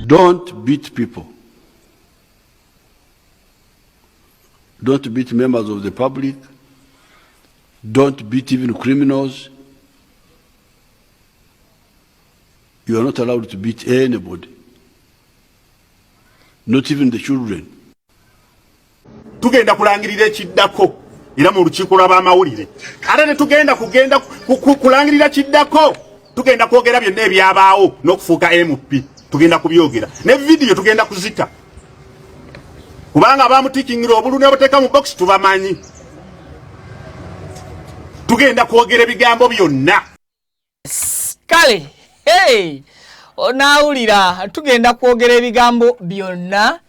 Don't beat people. Don't beat members of the public. Don't beat even criminals. You are not allowed to beat anybody. Not even the children. Tugenda kulangirira ekiddako era mu lukiiko lw'abamawulire. Ate ne tugenda kulangirira kiddako. Tugenda kwogera byonna ebyabaawo n'okufuuka MP. Tugenda kubyogera. Ne video tugenda kuzita. Kubanga abamutikingira obululu ne bateeka mu box tubamanyi. Tugenda kwogera ebigambo byonna. Kale, hey! Onawulira tugenda kwogera ebigambo byonna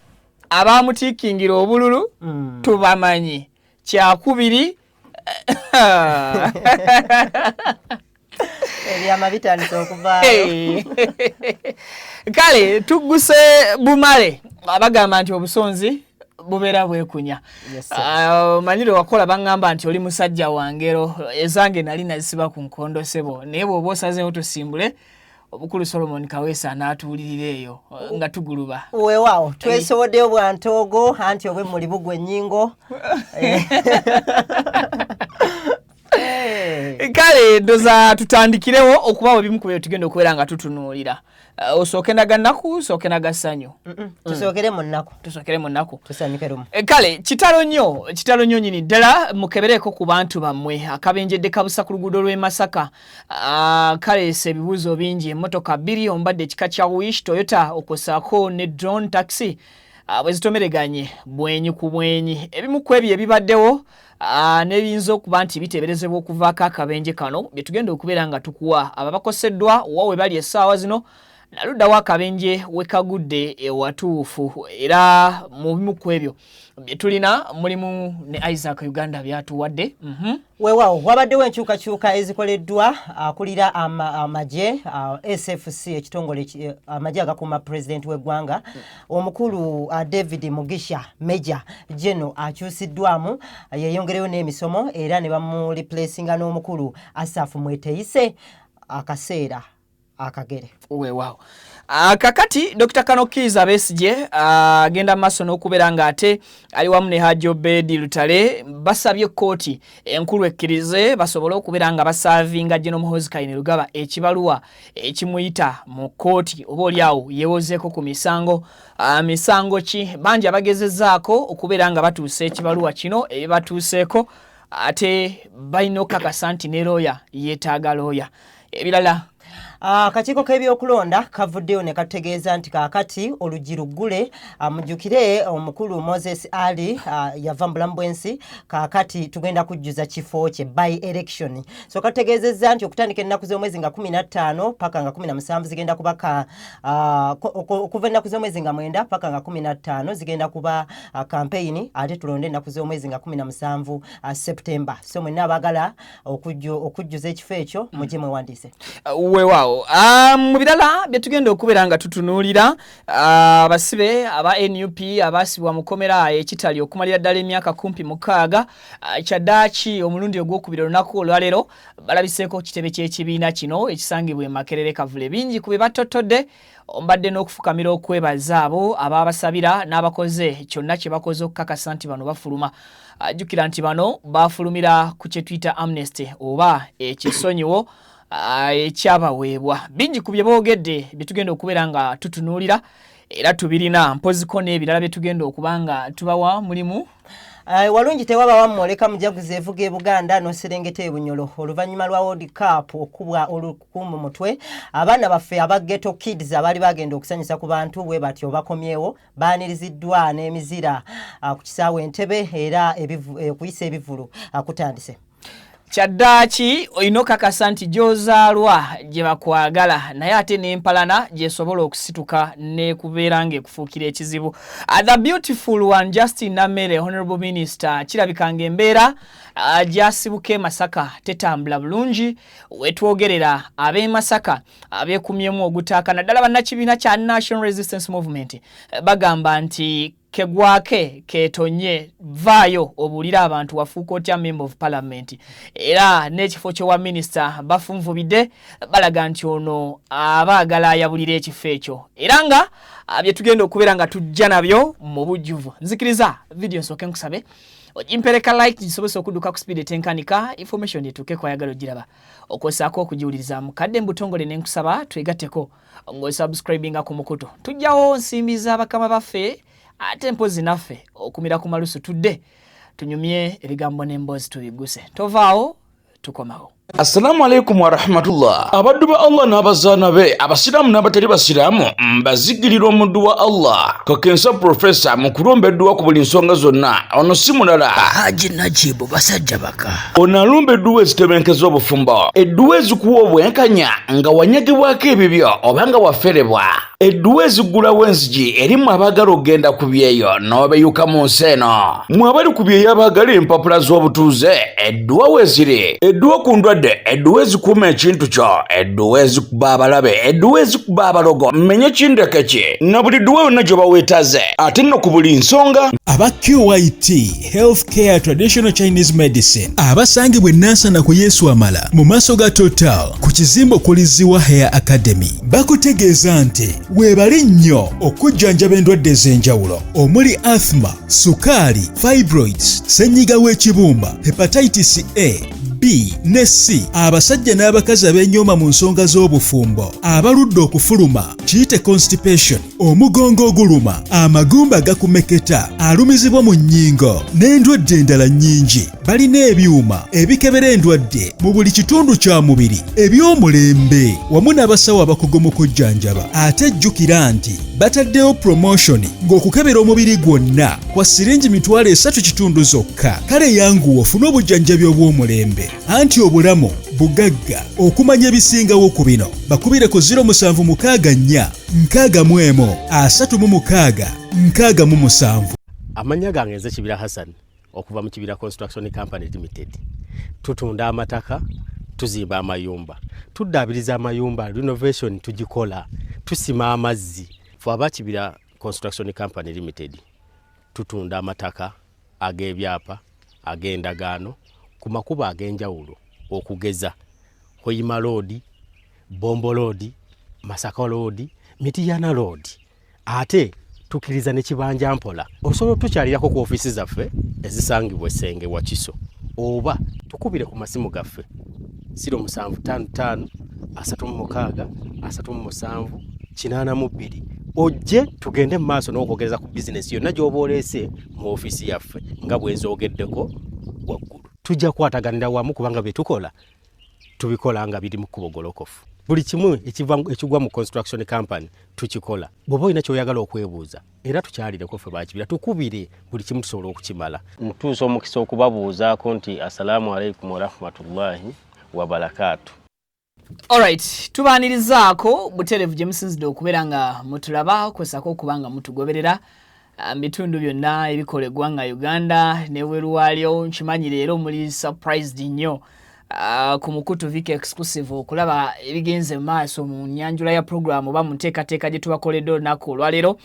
abamutikingira obululu tubamanyi. Kyakubiri ebyama bitandise okuvaayo. Kale tuguse bumale abagamba nti obusonzi bubeera bwekunya. Manyire wakola bangamba nti oli musajja wangero ezange nali nazisiba ku nkondo sebo naye bw'oba osazeewo tusimbule obukulu Solomon Kaweesa n'atuulirira eyo nga tuguluba. Weewaawo twesoboddeyo bwantoogo anti obwe muli bugwe ennyingo. Kale ndoza tutandikirewo okubawo ebimu ku byo tugenda okubeera nga tutunuulira. Osooke naga nnaku sooke naga ssanyu. Tusookere mu nnaku. Tusokere mu nnaku. Tusanyuke lumu. Kale kitalo nnyo nyini ddala mukebereko ku bantu bammwe akabenjedde kabusa ku luguudo lw'e Masaka. Kaleese ebibuuzo bingi emmotoka bbiri ombadde ekika kya Wish Toyota okosaako ne drone taxi bwe zitomereganye bwenyi ku bwenyi. Ebimu ku ebyo ebibaddewo n'ebiyinza okuba nti biteeberezebwa okuvaako akabenje kano bye tugenda okubeera nga tukuwa ababakoseddwa wawe bali essaawa zino naluddawo akabenje wekagudde ewatuufu era mu bimu ku ebyo bye tulina mulimu ne Isaac Uganda byatuwadde. Weewaawo wabaddewo enkyukakyuka ezikoleddwa akulira amagye SFC ekitongole amagye agakuuma pulezidenti w'eggwanga omukulu David Mugisha Major General akyusiddwamu yeeyongereyo n'emisomo era ne bamureplacinga n'omukulu Asaf Mweteyise akaseera akagere. Weewaawo. Kakati Dr. Kanokiza Besigye agenda maaso n'okubeera ng'ate ali wamu ne Hajji Obedi Lutale basabye kkooti enkulu ekkirize basobole okubeera nga basaavinga General Muhoozi Kainerugaba ekibaluwa ekimuyita mu kkooti oba oliawo yeewozeeko ku misango. Misango ki bangi abagezezzaako okubeera nga batuusa ekibaluwa kino ebibatuuseeko ate balina okukakasa nti ne looya yeetaaga looya. Ebirala akakiiko k'ebyokulonda kavuddeyo ne kategeeza nti kaakati oluggi luggule. Mujjukire omukulu Moses Ali yava mu bulamu bw'ensi kaakati tugenda kujjuza kifo kye by election. So kategeezezza nti okutandika ennaku z'omwezi nga 15 paka nga 17 zigenda kuba okuva ennaku z'omwezi nga 9 paka nga 15 zigenda kuba campaign ate tulonde ennaku z'omwezi nga 17 September. So mwenna abagala okujjuza ekifo ekyo mujje mwewandiise. Weewaawo. Mu birala bye tugenda okubeera nga tutunuulira abasibe aba NUP abaasibwa mu kkomera ekitali okumalira ddala emyaka 16 kyaddaaki omulundi ogwokubiri olunaku olwaleero balabiseeko kitebe ky'ekibiina kino ekisangibwa e Makerere Kavule. Bingi ku bye batotodde ombadde n'okufukamira okwebaza abo ababasabira n'abakoze kyonna kye bakoze okukakasa nti bano bafuluma. Jjukira nti bano bafulumira ku kye tuyita amnesty oba ekisonyiwo ekyabaweebwa. Bingi ku bye boogedde bye tugenda okubeera nga tutunuulira era tubirina mpoziko n'ebirala bye tugenda okuba nga tubawa mulimu. Walungi tewaba wamwoleka mujaguzi evuga e Buganda n'oserengeta e Bunyolo oluvannyuma lwa World Cup okubwa olukumu mutwe. Abaana baffe aba Ghetto Kids abaali bagenda okusanyusa ku bantu bwe batyo bakomyewo baaniriziddwa n'emizira ku kisaawe Entebbe era kuyisa ebivulu kutandise. Kyaddaaki olina okakasa nti gy'ozaalwa gye bakwagala naye ate n'empalana gy'esobola okusituka n'ekubeera ng'ekufuukira ekizibu. The beautiful one Justin Namere Honorable Minister kirabika ng'embeera gy'asibuka e Masaka tetambula bulungi wetwogerera ab'e Masaka abeekumyemu ogutaaka naddala bannakibiina kya National Resistance Movement bagamba nti kegwake ketonye vayo obulira abantu wafuuka otya member of parliament era n'ekifo kyo wa minister bafunvubidde balaga nti ono abaagala ayabulira ekifo ekyo era nga bye tugenda okubeera nga tujja nabyo mu bujjuvu. Nzikiriza video nsooke nkusabe ojimpereka like gisobose okuduka ku speed etenkanika information etuuke kwayagala ogiraba okwosaako okujiwuliriza mukadde mbutongole nenkusaba twegatteko ng'osubscribinga ku mukutu tujjawo nsimbi z'abakama baffe ate mpozi naffe okumira ku malusu tudde tunyumye ebigambo n'emboozi tubiguse tovaawo tukomawo. Assalamu alaikum wa rahmatullah. Abaddu ba Allah n'abazaana be abasiraamu n'abatali basiraamu mbazigirira omuddu wa Allah Kakensa Professor mu kulombeddwa ku buli nsonga zonna ono si mulala Haji Najibu basajja baka ono alumba edduwa ezitebenkeza obufumbo edduwa ezikuwa obwenkanya nga wanyagibwako ebibyo oba nga waferebwa edduwa ezigulawo enzigi erimu abaagala okugenda ku byeyo n'obeyuka mu nsi eno mwe abali ku byeyo abaagala empapula z'obutuuze edduwa weeziri edduwa ku ndwadde edduwa ezikuuma ekintu kyo edduwa ezikuba abalabe edduwa ezikuba abalogo mmenye kindeke ki na buli dduwa yonna gye baweetaze ate nno ku buli nsonga aba QYT Healthcare Traditional Chinese Medicine abasangibwa Nansana ku Yesu Amala mu maaso ga Total ku kizimbo kuliziwa Hair Academy bakutegeeza nti weebali nnyo okujjanjaba endwadde ez'enjawulo omuli asthma, sukaali, fibroids, ssenyiga w'ekibumba, hepatitis A, B ne C abasajja n'abakazi abenyooma mu nsonga z'obufumbo abaludde okufuluma kiyite constipation omugongo oguluma amagumba gakumeketa alumizibwa mu nnyingo n'endwadde endala nnyingi balina ebyuma ebikebera endwadde mu buli kitundu kya mubiri eby'omulembe wamu n'abasawo abakugu mu kujjanjaba ate jjukira nti bataddewo promotion ng'okukebera omubiri gwonna kwa siringi mitwalo 3 kitundu zokka kale yanguwa ofune obujjanjabi obw'omulembe anti obulamu bugagga okumanya ebisingawo ku bino bakubire ku 076 4 Amanya gange nze Kibira Hassan okuva mu Kibira Construction Company Limited. Tutunda amataka, tuzimba amayumba. Tuddaabiriza amayumba, renovation tugikola, tusima amazzi. Fwe aba Kibira Construction Company Limited. Tutunda amataka, ag'ebyapa, ag'endagaano, ku makubo ag'enjawulo okugeza Hoima Road, Bombo Road, Masaka Road, Mityana Road. Ate tukiriza ne Kibanja Mpola. Osobola tukyalirako ku office zaffe ezisangibwa Senge wa Kiso. Oba tukubire ku masimu gaffe 0755 36 37 82 ojje tugende maaso n'okwogereza ku business yonna gy'oba oleese mu office yaffe nga bwenzogeddeko waggulu. Tujja kwataganira wamu kubanga bye tukola tubikola nga biri mu kubogolokofu. Buli kimu ekigwa mu construction company tukikola. Bw'oba olina ky'oyagala okwebuuza era tukyalireko ffe ba Kibira tukubire buli kimu tusobola okukimala. Mutuusa omukisa okubabuuzaako nti assalamu alaikum wa rahmatullahi wa barakatuh. Alright, tubaanirizaako buterevu gye musinzidde okubeera nga mutulaba kwesako okubanga mutugoberera bitundu byonna ebikolegwa nga Uganda ne weruwalyo nkimanyi leero muri surprised nnyo ku Mukutu Viki exclusive okulaba ebigenze maaso mu nyanjula ya program oba mu nteekateeka gye tubakoledde olunaku olwaleero.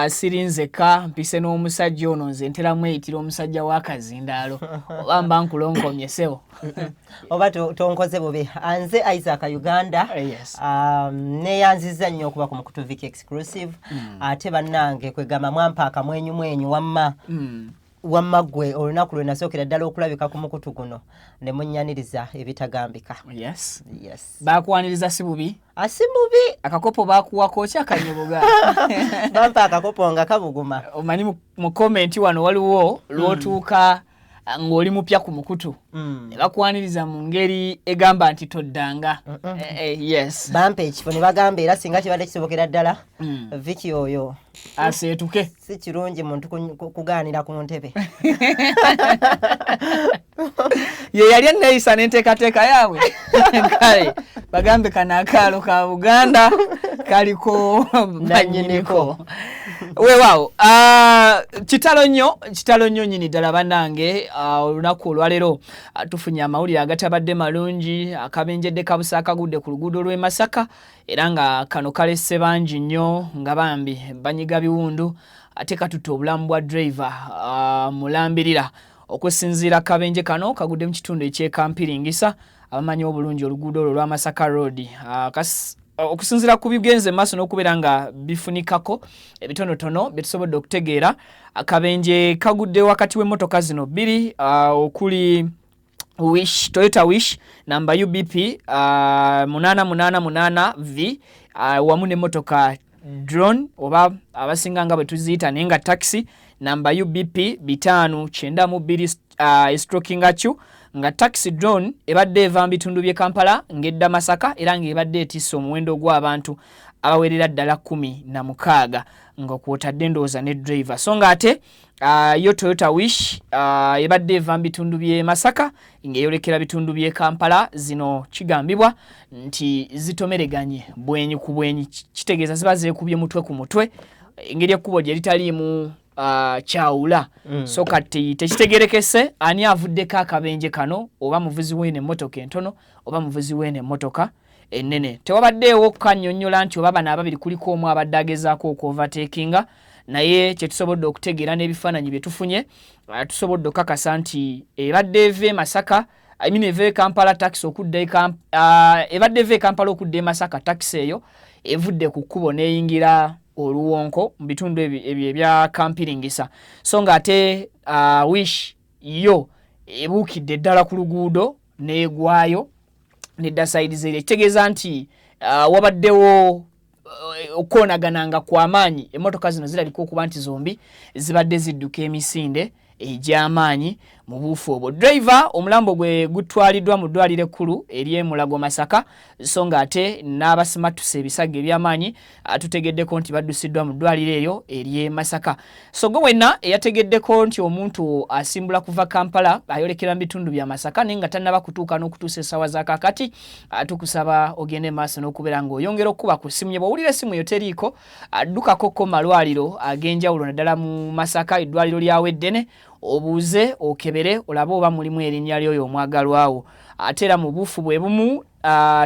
Sirinzeka mpise n'omusajja ono nze nteramu eyitira omusajja wa Kazindaalo oba mba nkulonkomye sebo oba tonkoze bubi anze Isaac Uganda yes. Neyanziza nnyo okuba ku Mukutu Viki exclusive ate bannange kwegamba mwampaaka mwenyu wamma gwe olunaku lwe nasookera ddala okulabika ku mukutu guno ne munnyaniriza ebitagambika. Yes. Baakwaniriza si bubi? Si bubi. Akakopo baakuwako ki akanyoboga? Bampa akakopo nga kabuguma. Omanyi mu comment wano waliwo lwotuuka ng'oli mupya ku mukutu. Ne bakwaniriza mu ngeri egamba nti toddanga. Yes. Bampa ekifo ne bagamba era singa kibadde kisobokera ddala Viki oyo aseetuke. Si kirungi muntu kugaanira ku ntebe. Ye yali anneeyisa n'enteekateeka yaabwe. Kale bagambe kano akaalo ka Buganda kaliko bannyiniko. Weewaawo kitalo nnyo nnyini ddala bannange olunaku olwaleero tufunye amawulire agatabadde malungi akabenjedde kabusa akagudde ku luguudo lw'e Masaka era nga kano kalese bangi nnyo nga bambi banyiga biwundu ate katutte obulamu bwa driver mulambirira okusinziira kabenje kano kagudde mu kitundu eky'ekampiringisa abamanyi obulungi oluguudo olwo lwa Masaka Road okusinziira ku bigenze maaso n'okubeera nga bifunikako ebitonotono byetusobodde okutegeera akabenje kagudde wakati w'emmotoka zino bbiri okuli Toyota Wish namba UBP 888V wamu n'emmotoka drone oba abasinga nga bwe tuziyita naye nga taxi namba UBP 592 strokingachu nga taxi drone ebadde eva mu bitundu by'e Kampala ng'edda Masaka era ng'ebadde etisse omuwendo gw'abantu abawerera ddala 16 nga kwotadde ndowooza ne driver so ng'ate yo Toyota Wish ebadde eva mu bitundu by'e Masaka ng'eyolekera bitundu by'e Kampala zino kigambibwa nti zitomereganye bwenyi ku bwenyi kitegeeza ziba zeekubye mutwe ku mutwe engeri ekkubo gye litaliimu kyawula so kati tekitegerekese ani avuddeko akabenje kano oba muvuzi w'eno emmotoka entono oba muvuzi w'eno emmotoka ennene tewabaddeewo kannyonnyola nti oba bano ababiri kuliko omu abadde agezaako okuovertakinga naye kyetusobodde okutegeera n'ebifaananyi bye tufunye tusobodde okukakasa nti ebadde eva Masaka eva e Kampala taxi okudda ebadde eva e Kampala okudda e Masaka taxi eyo evudde ku kkubo n'eyingira oluwonko mu bitundu ebyo ebya kampiringisa so ng'ate Wish yo ebuukidde ddala ku luguudo n'egwayo nedda sayidi zere kitegeeza nti wabaddewo okwonagananga kw'amaanyi emmotoka zino zirabika okuba nti zombi zibadde zidduka emisinde egy'amaanyi mu buufu obwo driver omulambo gwe gutwaliddwa mu ddwaliro ekkulu ery'e Mulago Masaka so ng'ate n'abasimatuse ebisago eby'amaanyi tutegeddeko nti baddusiddwa mu ddwaliro eyo ery'e Masaka so gwe wenna eyategeddeko nti omuntu asimbula kuva Kampala ayolekera mu bitundu bya Masaka naye nga tannaba kutuuka n'okutuusa essaawa za kaakati tukusaba ogende maaso n'okubeera ng'oyongera okuba ku ssimu ye bw'owulira essimu yo teriiko addukako malwaliro ag'enjawulo naddala mu Masaka eddwaliro lya Weddene obuuze okebere olabe oba mulimu erinnya ly'oyo omwagalwawo ate era mu buufu bwe bumu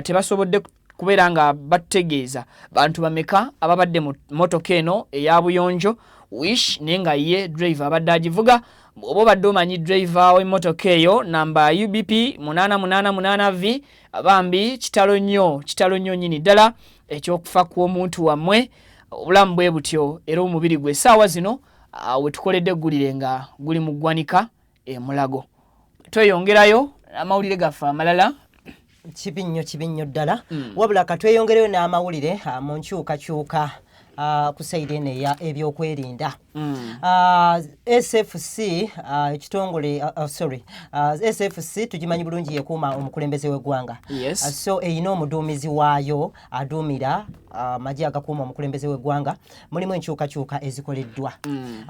tebasobodde kubeera nga batutegeeza bantu bameka ababadde mu mmotoka eno eya buyonjo Wish naye nga ye driver abadde agivuga oba obadde omanyi driver w'emmotoka eyo namba UBP 888V bambi kitalo nnyo nnyini ddala ekyokufa kw'omuntu wammwe obulamu bwe butyo era omubiri gwe essaawa zino wetukoledde eggulire nga guli mu ggwanika Mulago tweyongerayo amawulire gaffe amalala kibi nnyo ddala wabula katweyongereyo n'amawulire mu nkyukakyuka ku sayidi eno ebyokwerinda SFC ekitongole SFC tugimanyi bulungi yekuuma omukulembeze w'eggwanga so eyina omuduumizi waayo aduumira amagye agakuuma omukulembeze w'eggwanga mulimu enkyukakyuka ezikoleddwa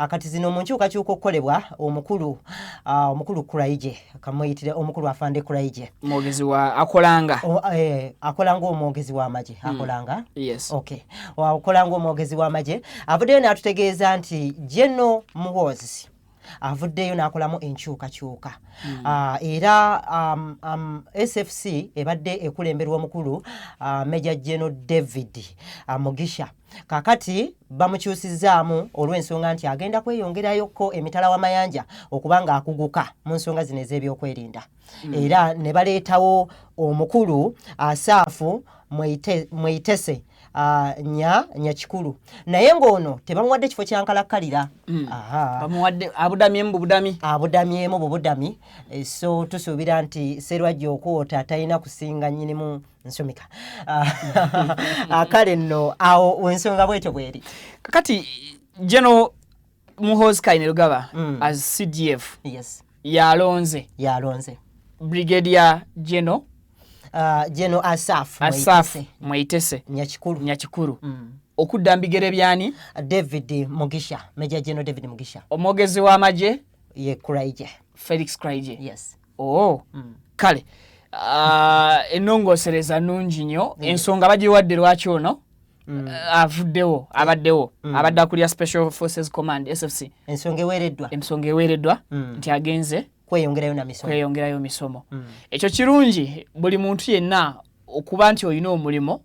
kati zino mu nkyukakyuka okukolebwa omukulu Kuraije kamuyitire omukulu afande Kuraije omwogezi wa akolanga omwogezi w'amagye akolanga akolanga omwogezi w'amagye avuddeyo n'atutegeeza nti General Muhoozi avuddeyo n'akolamu enkyukakyuka era SFC ebadde ekulemberwa omukulu Major General David Mugisha kakati bamukyusizaamu olw'ensonga nti agenda kweyongerayoko emitala w'amayanja okuba nga akuguka mu nsonga zino ez'ebyokwerinda era ne baleetawo omukulu Asaafu Mweyitese nya naye ng'ono tebamuwadde kifo kyankalakkalira bamuwadde abudamyemu bubudami so tusuubira nti Serwajja okwota talina kusinga nnyinimu nsomika kale nno awo ensonga bwetyo bweri kakati General Muhoozi Kainerugaba as CDF yalonze Brigadier General General Asaf Mweyitese Nyakikuru okudda mbigere byani David Mugisha Major General David Mugisha omwogezi w'amagye ye Kuraije Felix Kuraije kale ennongosereza nnungi nnyo ensonga bagiwadde lwaki ono abaddewo abadde akulira Special Forces Command SFC ensonga eweereddwa nti agenze kweyongerayo misomo ekyo kirungi buli muntu yenna okuba nti olina omulimo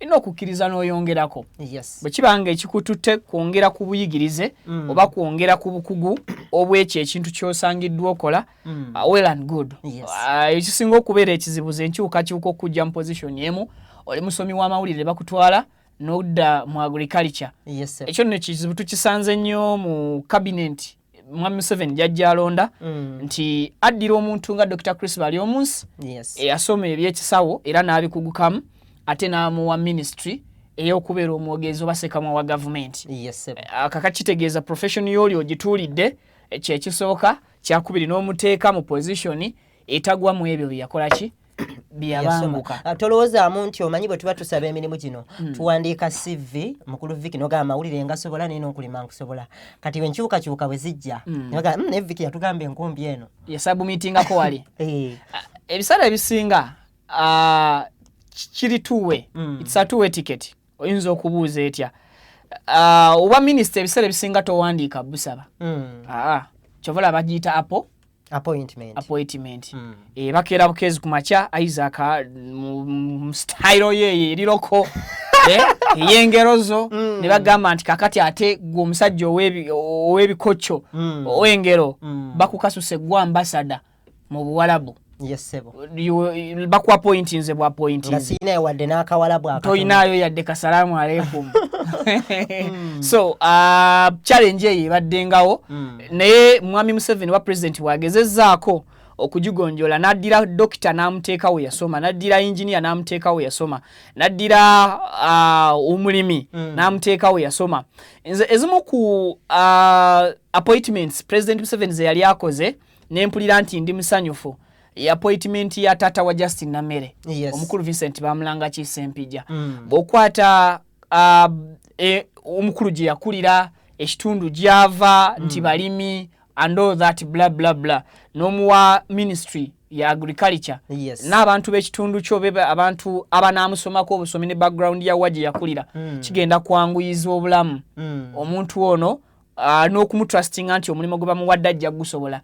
ino okukkiriza n'oyongerako. Yes. Bwe kibanga ekikututte kwongera ku buyigirize oba kwongera ku bukugu obw'ekyo ekintu ky'osangiddwa okola, well and good. Yes. Ekisinga okubeera ekizibuzo enkyukakyuka okujja mu position emu, oli musomi w'amawulire bakutwala n'odda mu agriculture. Yes. Ekyo nno kizibu tukisanze nnyo mu cabinet Mwami Museveni jajja alonda nti addira omuntu nga Dr. Chris Balyomunsi eyasoma ebyekisawo era n'abikugukamu ate n'amuwa ministry ey'okubeera omwogezi oba ssekamwa wa gavumenti. Kakakitegeeza profession y'oli ogituulidde kyekisooka kyakubiri n'omuteeka mu position etagwa mu ebyo byeyakola ki byabanguka. Tolowoozaamu nti omanyi bwe tuba tusaba emirimu gino tuwandiika CV mukulu Viki n'ogamba mawulire nga sobola nina okulima nkusobola. Kati bwe nkyukakyuka bwe zijja noga ne Viki yatugamba enkumbi eno yasabumitingako wali. Ebiseera ebisinga kiri tuwe, it's a two-way ticket. Oyinza okubuuza etya oba minisita ebiseera ebisinga towandiika busaba. Kyovola bagiyita appointment. Bakeera bukezi ku makya Isaac style ye eriroko ey'engero zo ne bagamba nti kakati ate gwe omusajja ow'ebikocco ow'engero bakukasuse gwa ambassador mu Buwalabu. Bakuwa pointinze bwa pointinze nga wadde n'akawalabu akato toyinaayo yadde kasalamu aleikum. So challenge eyo ebaddengawo naye Mwami Museveni wa president wagezezzaako okugigonjola, n'addira dokita n'amuteekawo yasoma, n'addira engineer n'amuteekawo yasoma, n'addira omulimi n'amuteekawo yasoma. Ezimu ku appointments President Museveni ze yali akoze n'empulira nti ndi musanyufu appointment ya tata wa Justin Namere, omukulu Vincent Bamulanga Kisempija. Bw'okwata omukulu gye yakulira ekitundu gyava nti balimi and all that blah blah blah, n'omuwa ministry ya agriculture n'abantu b'ekitundu kyo abantu abanaamusomako obusomi ne background ya waje yakulira kigenda kwanguyiza obulamu omuntu ono n'okumutrustinga nti omulimu gwe bamuwadde ajja gusobola.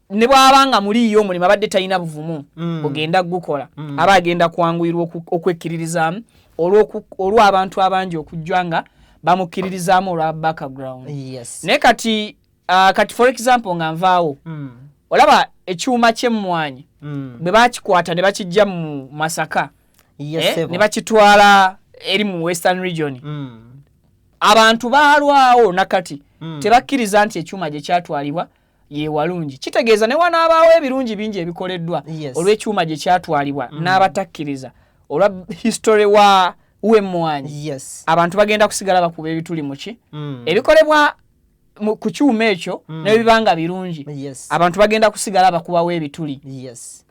Ne bw'abanga muliyo omulimu abadde talina buvumu ogenda gukola aba agenda kwanguyirwa okwekkiririzaamu olw'abantu abangi okujja nga bamukkiririzaamu olwa background. Naye kati for example nga nvaawo olaba ekyuma ky'emmwanyi bwe bakikwata ne bakijja mu Masaka ne bakitwala eri mu Western region, abantu baalwawo nakati tebakkiriza nti ekyuma gye kyatwalibwa ye walungi. Kitegeeza ne wanaabaawo ebirungi bingi ebikoleddwa olw'ekyuma gye kyatwalibwa n'abatakkiriza olwa history wa w'emmwanyi. Abantu bagenda kusigala bakuba ebituli muki ebikolebwa ku kyuma ekyo n'ebibanga birungi abantu bagenda kusigala bakubawo ebituli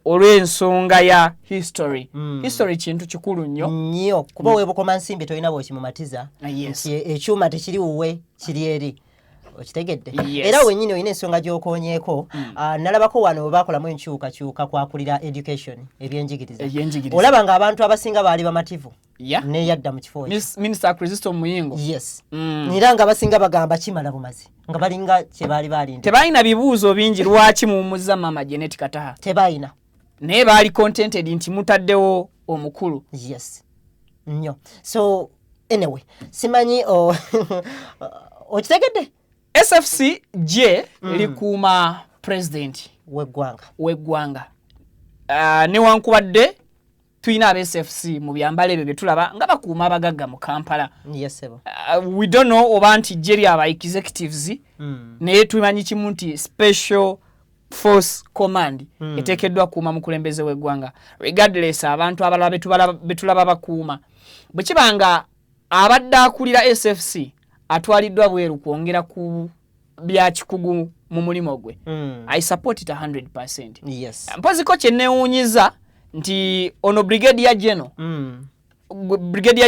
olw'ensonga ya history. History kintu kikulu nnyo kuba weebukoma nsimbi tolina bw'okimumatiza nti ekyuma tekiri wuwe kiri eri. Okitegedde? Era wennyini olina ensonga gy'okoonyeeko. Nalabako wano we baakolamu enkyukakyuka kwakulira education ebyenjigiriza. Olaba ng'abantu abasinga baali bamativu ne yadda mu kifo ekyo. Minisita Kristo Muyingo. Era nga abasinga bagamba kimala bumazi nga balinga kye baali baalinda. Tebalina bibuuzo bingi lwaki muwumuzza Mama Janet Kataha. Tebalina. Naye baali contented nti mutaddewo omukulu. Nnyo. So anyway simanyi okitegedde? SFC je likuuma president w'eggwanga. Newankubadde tulina aba SFC mu byambalo ebyo bye tulaba nga bakuuma abagagga mu Kampala. We don't know oba nti je lyaba executives naye tumanyi kimu nti special force command eteekeddwa kuuma mukulembeze w'eggwanga. Regardless abantu abalala betulaba bakuuma bwe kibanga abadde akulira SFC atwaliddwa bweru kwongera ku bya kikugu mu mulimo gwe. I support it 100%. Mpoziko kye neewuunyiza nti ono Brigadier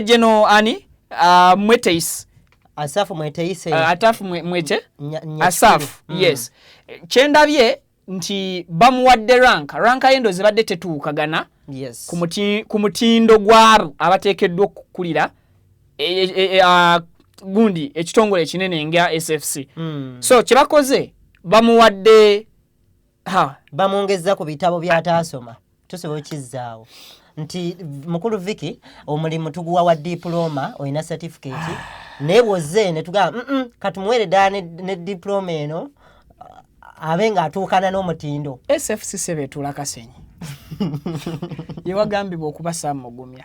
General ani Mweteisi Asafu Mweteisi Atafu Mwete Asafu yes kyendabye nti bamuwadde ranka yendo zibadde tetuukagana ku mutindo gwabo abateekeddwa okukulira gundi ekitongole ekinene nga SFC. So kyebakoze bamuwadde bamwongeza ku bitabo by'ataasoma tusobola kizzaawo nti mukulu Vicky omulimu tuguwa wa diploma oyina certificate newoze ne tugamba katumuwere ddala ne diploma eno abenga atuukana n'omutindo SFCC betula Kasenyi yewagambibwa okuba Samugumya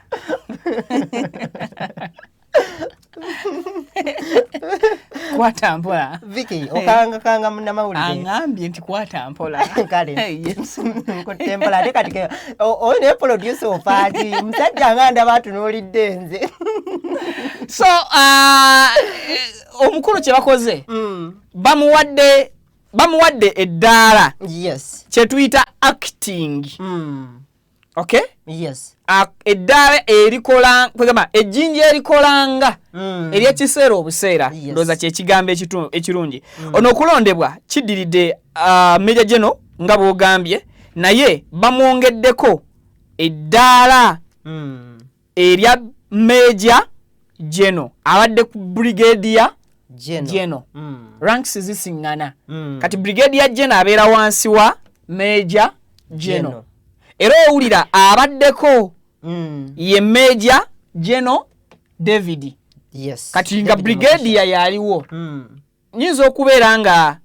kwatambula Vicky okanga munamawulire angambye nti kwatambula kale yes kutempola ate kati one producer ofati musajja nganda batunuulidde nze so omukulu kye bakoze bamuwadde eddaala yes kye tuyita acting okay yes eddaala erikola kwegamba ejjinja erikolanga eryekiseera obuseera ndooza kyekigambo ekirungi ono okulondebwa kiddiridde Major General nga bw'ogambye naye bamwongeddeko eddaala erya Major General abadde ku Brigadier General ranks zisiŋŋana kati Brigadier General abeera wansi wa Major General era owulira abaddeko ye Major General David yes kati nga Brigadier yaliwo nyinza okubeera nga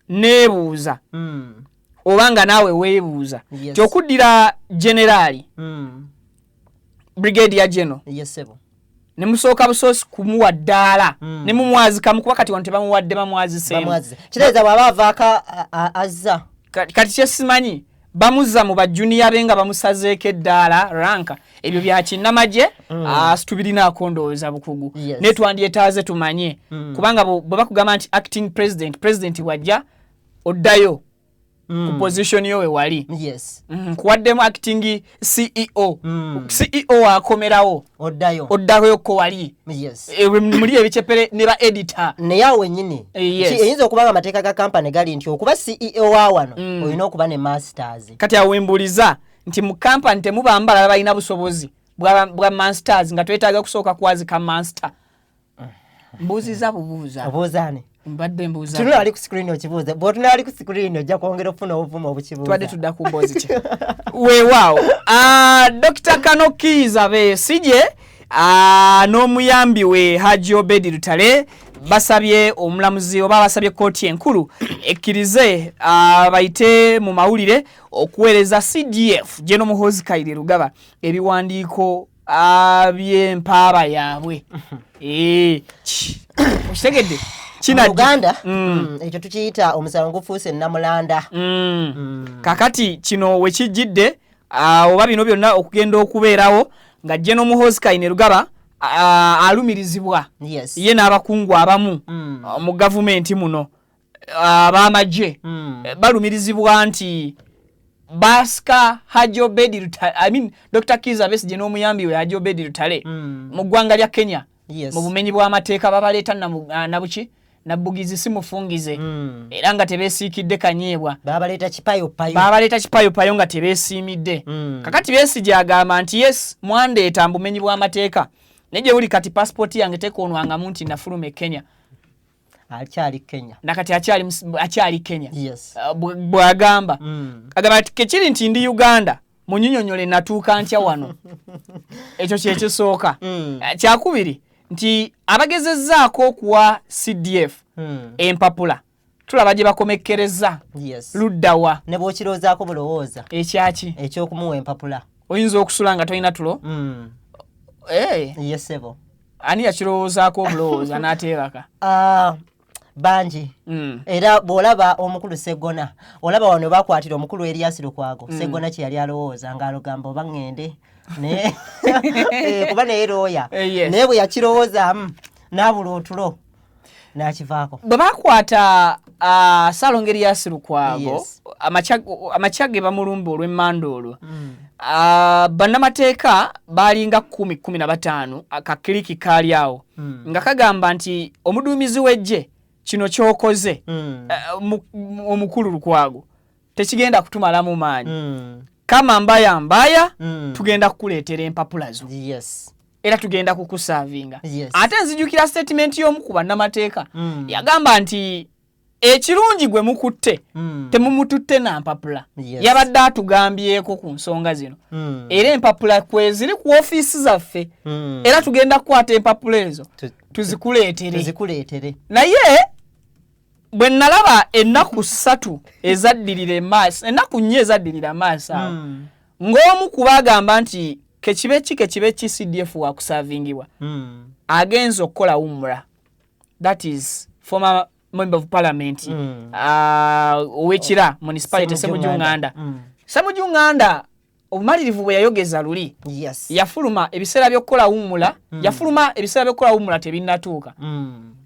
neebuuza oba nga naawe weebuuza tyokuddira generali Brigadier General yes sebo ne musooka busoosi kumuwa ddaala ne mumwazikamu kuba kati wano tebamuwadde bamwaziseemu kireza bw'aba avaaka azza kati kyesimanyi bamuzza mu bajuniya be nga bamusazeeko eddaala ranka ebyo bya kinnamagye situbirinaako ndowooza bukugu naye twandyetaaze tumanye kubanga bwe bakugamba nti acting president wajja oddayo ku position yo we wali yes kuwaddemu acting CEO CEO akomerawo oddayo ko wali yes muli ebicepere ne ba editor ne yawe nyini eyinza okuba nga amateeka ga company gali nti okuba CEO wa wano olina okuba ne masters kati awembuliza nti mu company temubambala balina busobozi bwa masters nga twetaaga kusooka kwazika master mbuuziza bubuuza obuuzane mbadde mbuuza tunula ali ku screen okibuuza bwo tunula ali ku screen ojja kwongera ofuna obuvumo obukibuuza twadde tudda ku mboozi ki weewaawo Dr. Kanokiza Besigye n'omuyambi we Haji Obedi Lutale basabye omulamuzi oba basabye kkooti enkulu ekkirize bayite mu mawulire okuweereza CDF General Muhoozi Kainerugaba ebiwandiiko by'empaaba yaabwe okitegedde China Uganda ekyo tukiyita omusalo ngufuuse Namulanda kakati kino we kijjidde oba bino byonna okugenda okubeerawo nga General Muhoozi Kainerugaba alumirizibwa ye n'abakungu abamu mu gavumenti muno ab'amagye balumirizibwa nti basika Haji Obedi Lutale Dr. Kizza Besigye n'omuyambi we Haji Obedi Lutale mu ggwanga lya Kenya mu bumenyi bw'amateeka babaleeta nabuki nabugizi simufungize era nga tebesiikidde kanyeebwa babaleeta kipayopayo nga tebesiimidde kakati Besigye agamba nti yes mwandeeta mbumenyi bw'amateeka neje buli kati passport yange tekoonwangamu nti nafulume Kenya akyali Kenya nakati akyali Kenya bwagamba agamba kekiri nti ndi Uganda munyinyonyole natuuka ntya wano ekyo kyekisooka kyakubiri nti abagezezzaako okuwa CDF empapula tulaba gye bakomekkereza luddawa ne bw'okiroozaako bulowooza ekyaki eky'okumuwa empapula oyinza okusula nga tolina tulo yesebo ani yakirowoozaako obulowooza n'ateebaka bangi era bw'olaba omukulu Sseggona olaba wano bakwatira omukulu Erias Lukwago Sseggona kye yali alowooza ng'alugamba oba ŋŋende kuba naye looya naye bwe yakirowoozaamu n'abula otulo n'akivaako bwe bakwata Ssaalongo Erias Lukwago amakyage bamulumba olw'emmanda olwo bannamateeka baalinga 10-15 akakiriki kaali awo nga kagamba nti omuduumizi w'eggye kino kyokoze omukulu Lukwago tekigenda kutumalamu maanyi kama mbaya tugenda kukuleetera empapula zo era tugenda kukusaavinga ate nzijukira statement y'omu ku bannamateeka yagamba nti ekirungi gwe mukutte temumututte na mpapula yabadde atugambyeko ku nsonga zino era empapula kweziri ku ofiisi zaffe era tugenda kukwata empapula ezo tuzikuleetere naye bwe nalaba ennaku 3 ezaddirira emaaso ennaku 4 ezaddirira amaaso awo ng'omu kubagamba nti kekibe ki CDF wakusavingibwa agenza okukola umra, that is former member of parliament owekira municipality Ssemujjunganda obumalirivu bwe yayogeza luli yafuluma ebiseera by'okukola umra yafuluma ebiseera by'okukola umra tebinnatuuka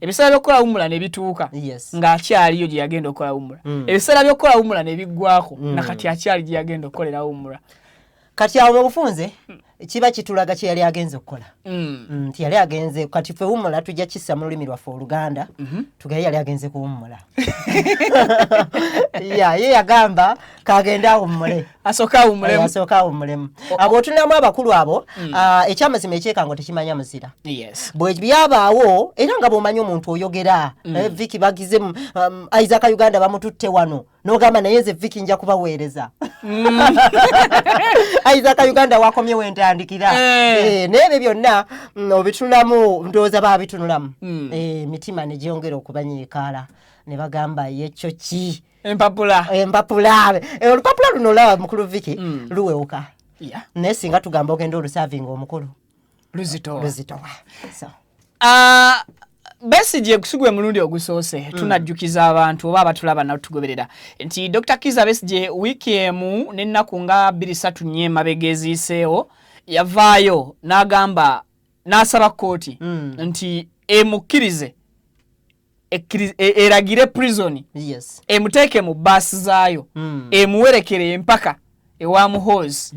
ebiseera by'okukola umra ne bituuka ng'akyaliyo gye yagenda okukola umra ebiseera by'okukola umra ne biggwako nakati akyali gye yagenda okukolera umra. Kati awo obufunze kiba kitulaga kye yali agenze okukola nti yali agenze kati ffe wumula tujja kissa mu lulimi lwaffe Oluganda tugaye yali agenze kuwumula ye yagamba kagenda awummule asooka awummulemu abo tunamu abakulu abo ekyamazima ekyekango tekimanya muzira bwe byabaawo era nga bw'omanyi omuntu oyogera Viki bagize Isaac Uganda bamututte wano n'ogamba naye nze Viki nja kubaweereza Isaac Uganda wakomye wentandikira n'ebyo byonna obitunamu ndowooza baabitunulamu mitima ne gyongera okubanyiikaala ne bagamba yekyo ki empapula olupapula luno olaba mukulu Viki luwewuka naye singa tugamba ogenda olusavinga omukulu luzitowa Besigye kusugwe mulundi ogusoose tunajjukiza abantu oba abatulaba natugoberera nti Dr. Kizza Besigye wiki emu n'ennaku nga 2-3 nnyo mabegeziiseewo yavaayo n'agamba n'asaba kkooti nti emukkirize eragire prison emuteeke mu baasi zaayo emuwerekere empaka ewa muhoozi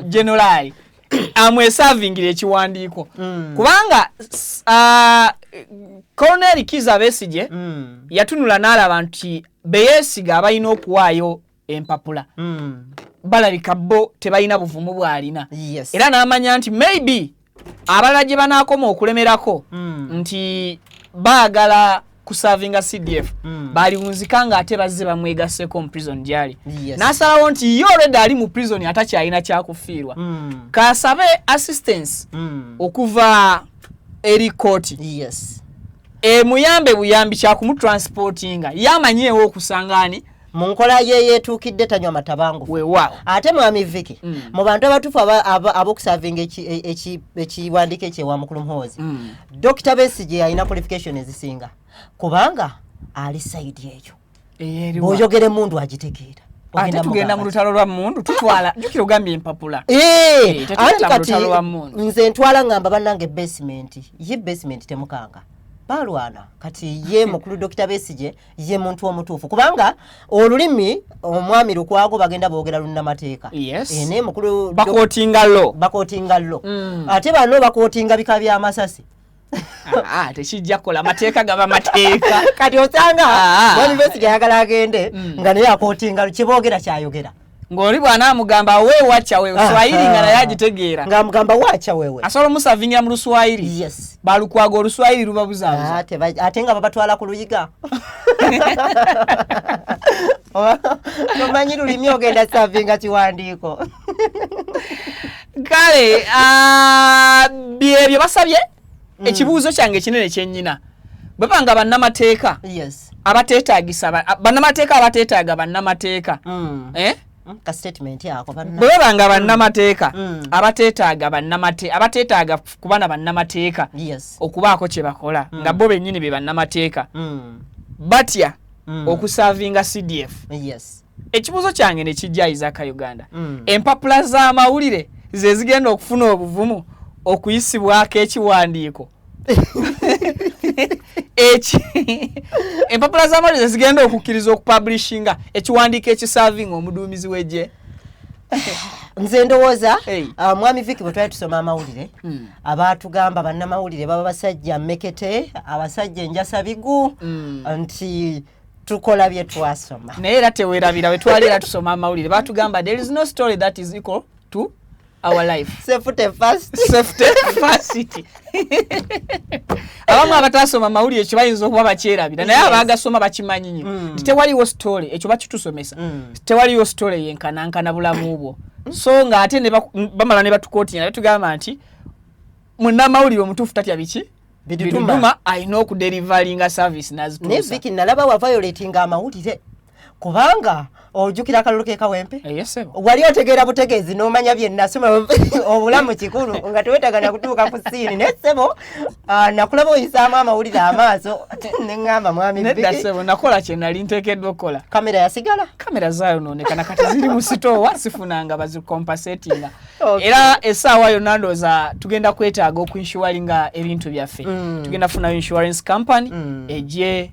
generali amwesavingire ekiwandiiko kubanga Colonel Kizza Besigye yatunula n'alaba nti beyeesiga abalina okuwaayo empapula balabika bo tebalina buvumu bw'alina era n'amanya nti maybe abalala gye banaakoma okulemerako nti baagala kusavinga CDF baliwunzika nga ate bazze bamwegaseko mu prison gyali n'asalawo nti ye already ali mu prison atakyalina kyakufiirwa kasabe assistance okuva eri kooti muyambe buyambi kyakumutransportinga yamanyeewo okusangani mu nkola ye yeetuukidde tanywa matabangu weewaawo ate mwami Viki mu bantu abatuufu ab'okusavinga ekiwandiiko ekyewa mukulu Muhoozi Dr. Besigye alina qualification ezisinga kubanga ali sayidi eyo bw'oyogera emundu agitegeera ate tugenda mu lutalo lwa mundu tutwala jukira ogambye empapula ati kati nze ntwala ngamba bannange basement temukanga balwana kati ye mukulu Dr. Besigye ye muntu omutuufu kubanga olulimi omwami lukwago bagenda boogera lunnamateeka ne mukulu bakootinga lo ate bano bakootinga bika by'amasasi tekijja kukola mateeka gaba mateeka kati osanga mwami Besigye ayagala agende nga naye akootinga kiboogera kyayogera ng'oli bw'anaamugamba wewe wacha wewe Swahili nga naye agitegeera ng'amugamba wacha wewe asobola omusavingira mu Luswahili balukwaga Oluswahili lubabuzaabuza ate nga babatwala ku luyiga tomanyi lulimi ogenda savinga kiwandiiko kale byebyo basabye ekibuuzo kyange ekinene kyennyina bwe banga bannamateeka abateetaagisa bannamateeka abateetaaga bannamateeka ka statement yako bwe banga bannamateeka abateetaaga abateetaaga kubana bannamateeka okubaako kye bakola nga bo bennyini be bannamateeka batya okusavinga CDF ekibuuzo kyange ne kijja Isaac Uganda empapula z'amawulire ze zigenda okufuna obuvumu okuyisibwako ekiwandiiko empapula z'amawulire zigenda okukkiriza okupublishinga ekiwandiiko ekisavinga omuduumizi w'eggye nze ndowooza mwami Viki bwe twali tusoma amawulire abaatugamba bannamawulire baba basajja mmekete abasajja enjasabigu nti tukola bye twasoma naye era teweerabira bwe twali era tusoma amawulire baatugamba there is no story that is equal to our life. Safety first. Safety first. Abamu abatasoma mawulire ekyo bayinza okuba bakyerabira naye abagasoma bakimanyi nnyo tewaliwo story ekyo bakitusomesa tewaliwo story yenkanankana bulamu bwo so nga ate bamala ne batukotinya ne tugamba nti munnamawulire omutuufu tatya biki biduma alina okuderivalinga service nazituusa ne Vicky nalaba wa violating amawulire kubanga ojukira akalulu ke Kawempe wali otegeera butegeezi n'omanya bye nasoma obulamu kikulu nga tewetagana kutuuka ku siini ne ssebo nakulaba oyisaamu amawulire amaaso ne ŋŋamba mwami Vicky nedda ssebo nakola kye nali nteekeddwa okukola kamera yasigala kamera zaayonoonekana kati ziri mu sitoowa sifunanga bazikompasetinga era essaawa yonna ndowooza tugenda kwetaaga okuinshuwalinga ebintu byaffe tugenda funa insurance company ejje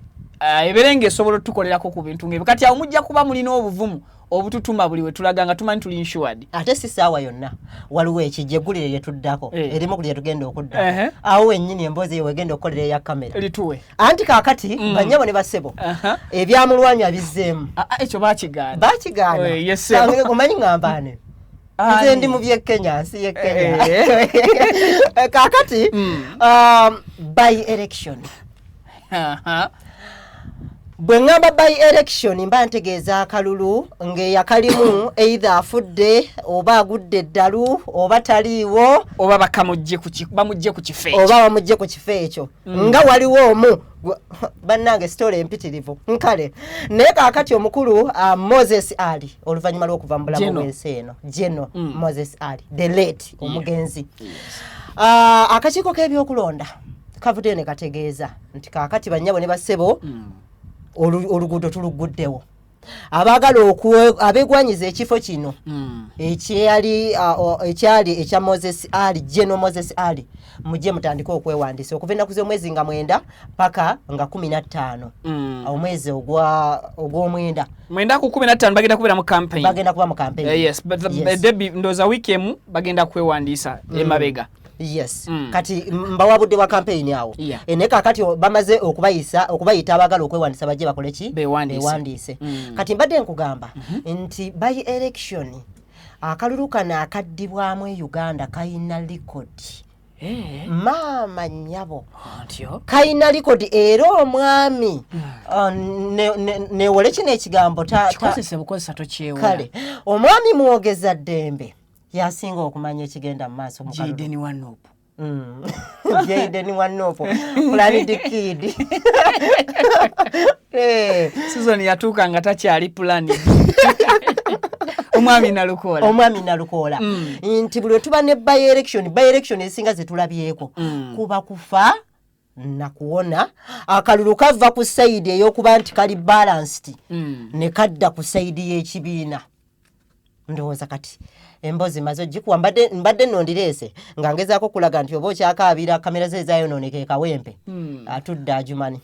eberenge esobola otukolerako ku bintu ng'ebyo kati awo mujja kuba mulina obuvumu obututuma buli we tulaga nga tumanyi tuli insured ate si ssaawa yonna waliwo ekijjegulire lye tuddako erimu ku lye tugenda okuddako awo wennyini emboozi ye wegenda okukolera eya kamera lituwe anti kaakati banyabo ne bassebo ebyamulwanya bizzeemu ekyo bakigaana omanyi ŋŋambaane nze ndi mu by'ekenya nsi y'ekenya kaakati by election bwe ngamba by election mba ntegeeza akalulu ng'eyakalimu either afudde oba agudde eddalu oba taliiwo oba bamugje ku kifo ekyo nga waliwo omu bannange story empitirivu nkale naye kaakati omukulu Moses Ali oluvannyuma lw'okuva mu bulamu bw'ensi eno Geno Moses Ali the late omugenzi akakiiko k'ebyokulonda kavudde ne kategeeza nti kaakati bannyabo ne bassebo oluguudo tuluguddewo abaagala abegwanyiza ekifo kino ekyali ekya Moses Ali Geno Moses Ali mujje mutandika okwewandiisa okuva ennaku z'omwezi nga 9 paka nga 15 omwezi ogw'omwenda 9 ku 15 bagenda kubeera mu campaign yes but the ndoza weekend bagenda kwewandiisa emabega yes kati mbawabudde wa campaign awo eneka kati bamaze okubayita abagala okwewandisa baje bakole ki bewandiise kati mbadde nkugamba nti by election akalulu kana akaddibwamu Uganda kayina record mama nyabo kayina record era omwami newole kino ekigambo kale omwami mwogeza ddembe yasinga okumanya ekigenda mu maaso mu Jaden Wanopo Jaden Wanopo Planet Kid season yatuuka nga takyali Planet omwami nalukola nti buli tuba ne by election esinga zetulabyeko kuba kufa na kuona akalulu kava ku side ey'okuba nti kali balanced ne kadda ku side y'ekibiina ndowooza kati embozi mazo jikuwa mbadde nondireese nga ngezaako kulaga nti oba okyakaabira kamera ze zaayonooneka Kawempe atudde ajumani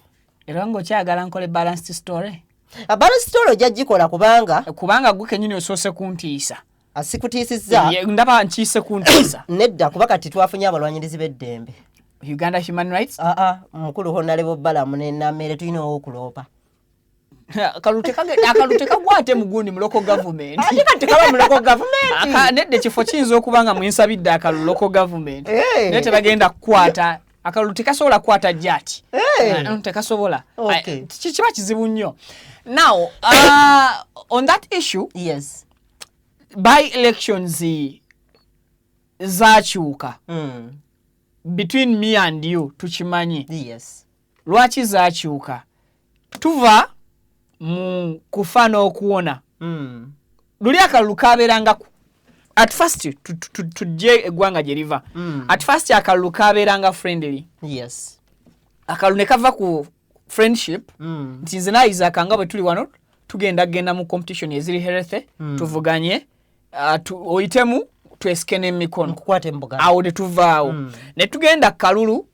era ng'okyagala nkole balanced story balanced story ojja gikola kubanga gwe kennyini osoose kuntiisa asikutiisizza ndaba nkiise kuntiisa nedda kuba kati twafunye abalwanyirizi b'eddembe Uganda Human Rights mukulu Honorable Balamu ne Namere tulina okuloopa akalute kagwate mugundi mu local government kati kaba mu local government nedde kifo kiyinza okubanga mwinsabidde akalulu local government naye tebagenda kukwata akalulu tekasobola kukwata jati tekasobola kiba kizibu nnyo now on that issue yes by elections zakyuka between me and you tukimanyi yes lwaki zakyuka tuva mu kufa n'okuwona luli akalulu kabeeranga at first tujje eggwanga gye liva at first akalulu kabeeranga friendly yes akalulu ne kava ku friendship nti nze nayizaaka nga bwe tuli wano tugenda mu competition eziri healthy tuvuganye oyitemu twesikene emikono awo ne tuvaawo ne tugenda kalulu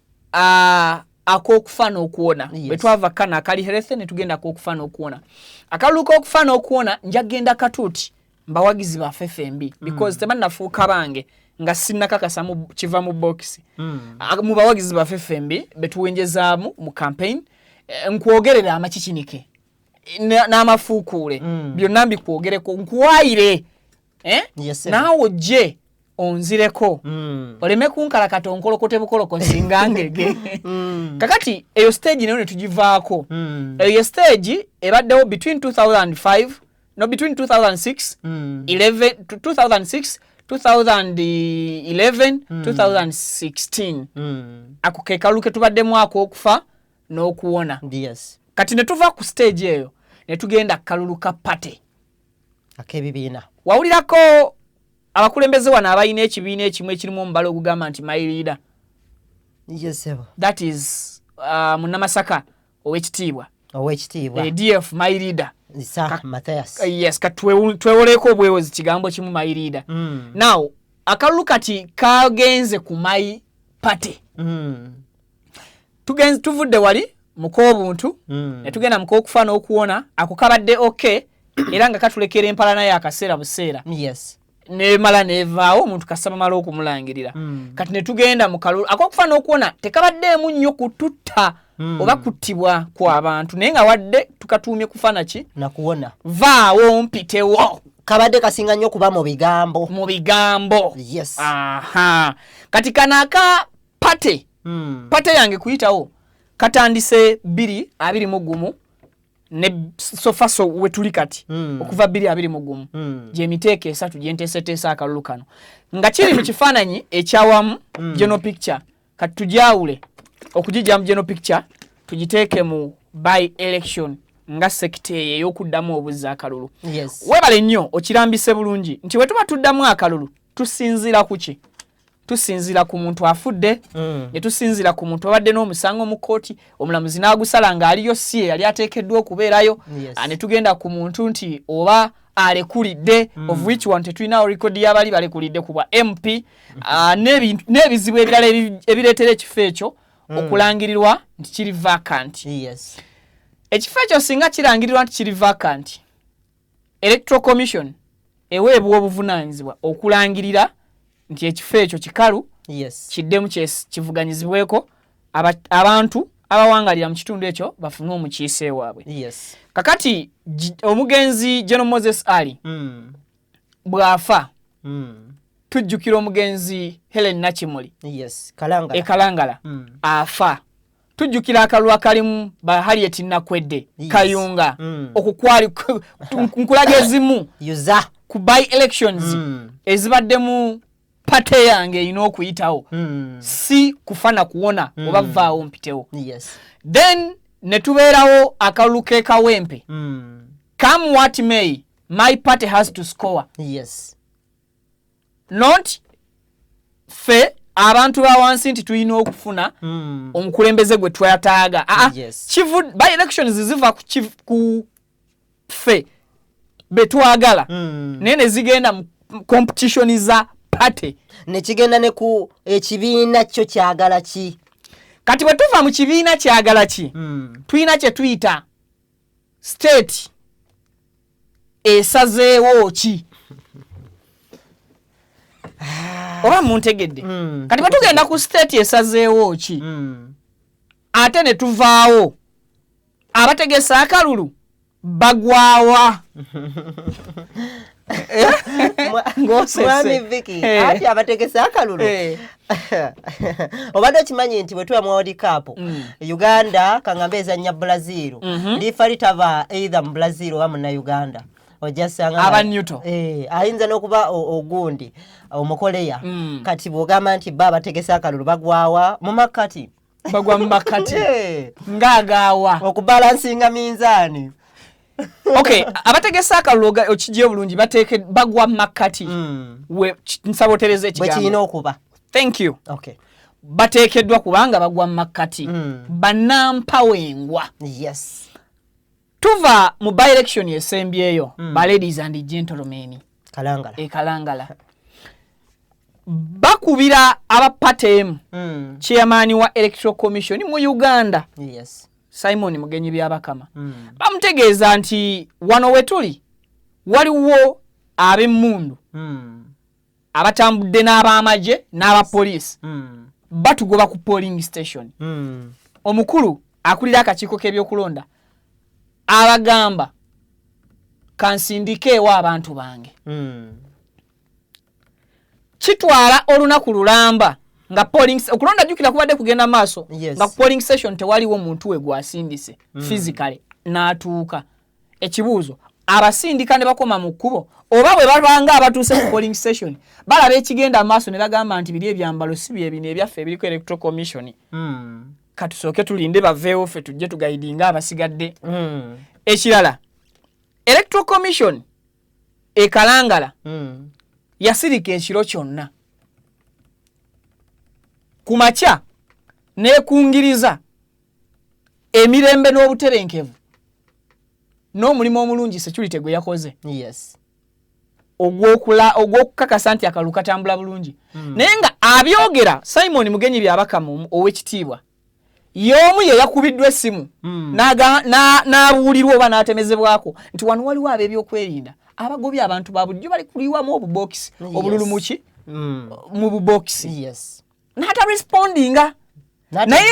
ak'okufa n'okuwona bwe twava kana akali healthy ne tugenda ak'okufa n'okuwona akalulu k'okufa n'okuwona njagenda katuuti mbawagizi baffe FMB because tebannafuuka bange nga sinnakakasa kiva mu box mu bawagizi baffe FMB betuwenjezaamu mu campaign nkwogerera amakikinike n'amafuukuule byonna mbikwogereko nkuwaayire naawe ojje onzireko oleme kunkala katonkolokote bukoloko singangege kakati eyo stage nayo netugivaako eyo stage ebaddewo between 2005 no between 2006 2006 2011 2016 ako ke kalulu ke tubaddemu ako okufa n'okuwona yes kati ne tuva ku stage eyo ne tugenda kalulu ka pate akebibiina wawulirako abakulembeze wano abayina ekibiina ekimu ekirimu omubala ogugamba nti my leader yes that is Munamasaka owekitiibwa DF my leader Matthias yes katwewoleko obwewozi kigambo kimu my leader now akalulu kati kagenze ku my party tuvudde wali mukobuntu ne tugenda mukokufa n'okuwona ako kabadde okay era nga katulekera empala naye akaseera buseera yes ne mala nevaawo omuntu kasaba mala okumulangirira kati ne tugenda mu kalulu akokufa n'okuwona tekabaddeemu nnyo kututta oba kuttibwa kw'abantu naye nga wadde tukatuumye kufana ki nakuwona vaawo mpitewo kabadde kasinga nnyo kuba mu bigambo yes aha kati kanaka pate pate yange kuyitawo katandise 221 ne sofaso wetuli kati okuva 221 je miteeke esatu je nteeseteesa akalulu kano nga kiri mu kifaananyi ekyawamu general picture kati tujawule okujija mu general picture tugiteeke mu by election nga sekte ey'okuddamu obuzza akalulu yes webale nnyo okirambise bulungi nti wetuba tuddamu akalulu tusinzira ku ki tusinzira ku muntu afudde ne tusinzira ku muntu abadde n'omusango mu kooti omulamuzi n'agusala nga aliyo si yali ateekeddwa okubeerayo ne tugenda ku muntu nti oba alekulidde of which one tetulinawo record y'abali balekulidde ku bwa MP n'ebizibu ebirala ebireetera ekifo ekyo okulangirirwa nti kiri vacant yes ekifo ekyo singa kirangirirwa nti kiri vacant electoral commission eweebwa obuvunaanyizibwa okulangirira nti ekifo ekyo kikalu yes kiddemu kivuganyizibweko abantu abawangalira mu kitundu ekyo bafune omukiise waabwe yes kakati omugenzi General Moses Ali bwafa tujjukira omugenzi Helen Nakimuli yes Kalangala afa tujjukira akalulu akalimu ba Harriet Nakwedde Kayunga okukwali nkulaga ezimu yuza ku by elections ezibaddemu pate yange erina okuyitawo si kufana kuwona oba vaawo mpitewo yes then ne tubeerawo akalulu ke kawempe come what may my party has to score yes not fe abantu ba wansi nti tulina okufuna omukulembeze gwe twataaga by elections ziva ku fe betwagala nene zigenda competition za party ne kigenda ne ku ekibiina kyo kyagala ki kati bwe tuva mu kibiina kyagala ki tulina kye tuyita state esazeewo ki oba muntegedde kati bwe tugenda ku state esazeewo ki ate ne tuvaawo abategesa akalulu bagwawa Mwami Vicky ati abategesa akalulu obadde okimanyi nti bwe tuba mu World Cup Uganda kangambe ezannya Brazil lifa litava either mu Brazil oba mu Uganda ojasanga aba Newton ayinza n'okuba ogundi omukoleya kati bw'ogamba nti abategesa akalulu bagwawa mu makati bagwa mu makati ng'agaawa okubalansinga minzaani okay abategesa akalulu okijje bulungi bagwa makati we nsabotereze ekigambo bwe kirina okuba thank you okay bateekeddwa kubanga bagwa makati banampawengwa yes tuva mu by election yesembyeyo ba ladies and gentlemen Kalangala bakubira aba party chairman wa electoral commission mu Uganda yes Simon Mugenyi byabakama bamutegeeza nti wano wetuli waliwo ab'emmundu abatambudde n'abamaje n'abapoliisi batugoba ku polling station omukulu akulira akakiiko k'ebyokulonda abagamba kansindikeewo abantu bange kitwala olunaku lulamba nga polling okulonda jukira kubadde kugenda maaso nga polling session tewaliwo omuntu we gwasindise physically n'atuuka ekibuuzo abasindika ne bakoma mu kkubo oba bwe babanga abatuuse ku polling station balaba ekigenda maaso ne bagamba nti biri ebyambalo si bye bino ebyaffe ebiriko electoral commission katusooke tulinde baveewo ffe tujje tugaidinga abasigadde ekirala electoral commission ekalangala yasirika ekiro kyonna kumakya nekungiriza emirembe n'obutebenkevu n'omulimu omulungi security gwe yakoze ogwokukakasa nti akalulu katambula bulungi naye nga abyogera Simon Mugenyi byabakamu ow'ekitiibwa y'omu ye yakubiddwa essimu n'abuulirwa oba n'atemezebwako nti wano waliwo ab'ebyokwerinda abagobya abantu babujjo bali kuliwamu obubokisi obululu muki mu bubokisi n'ata respondinga naye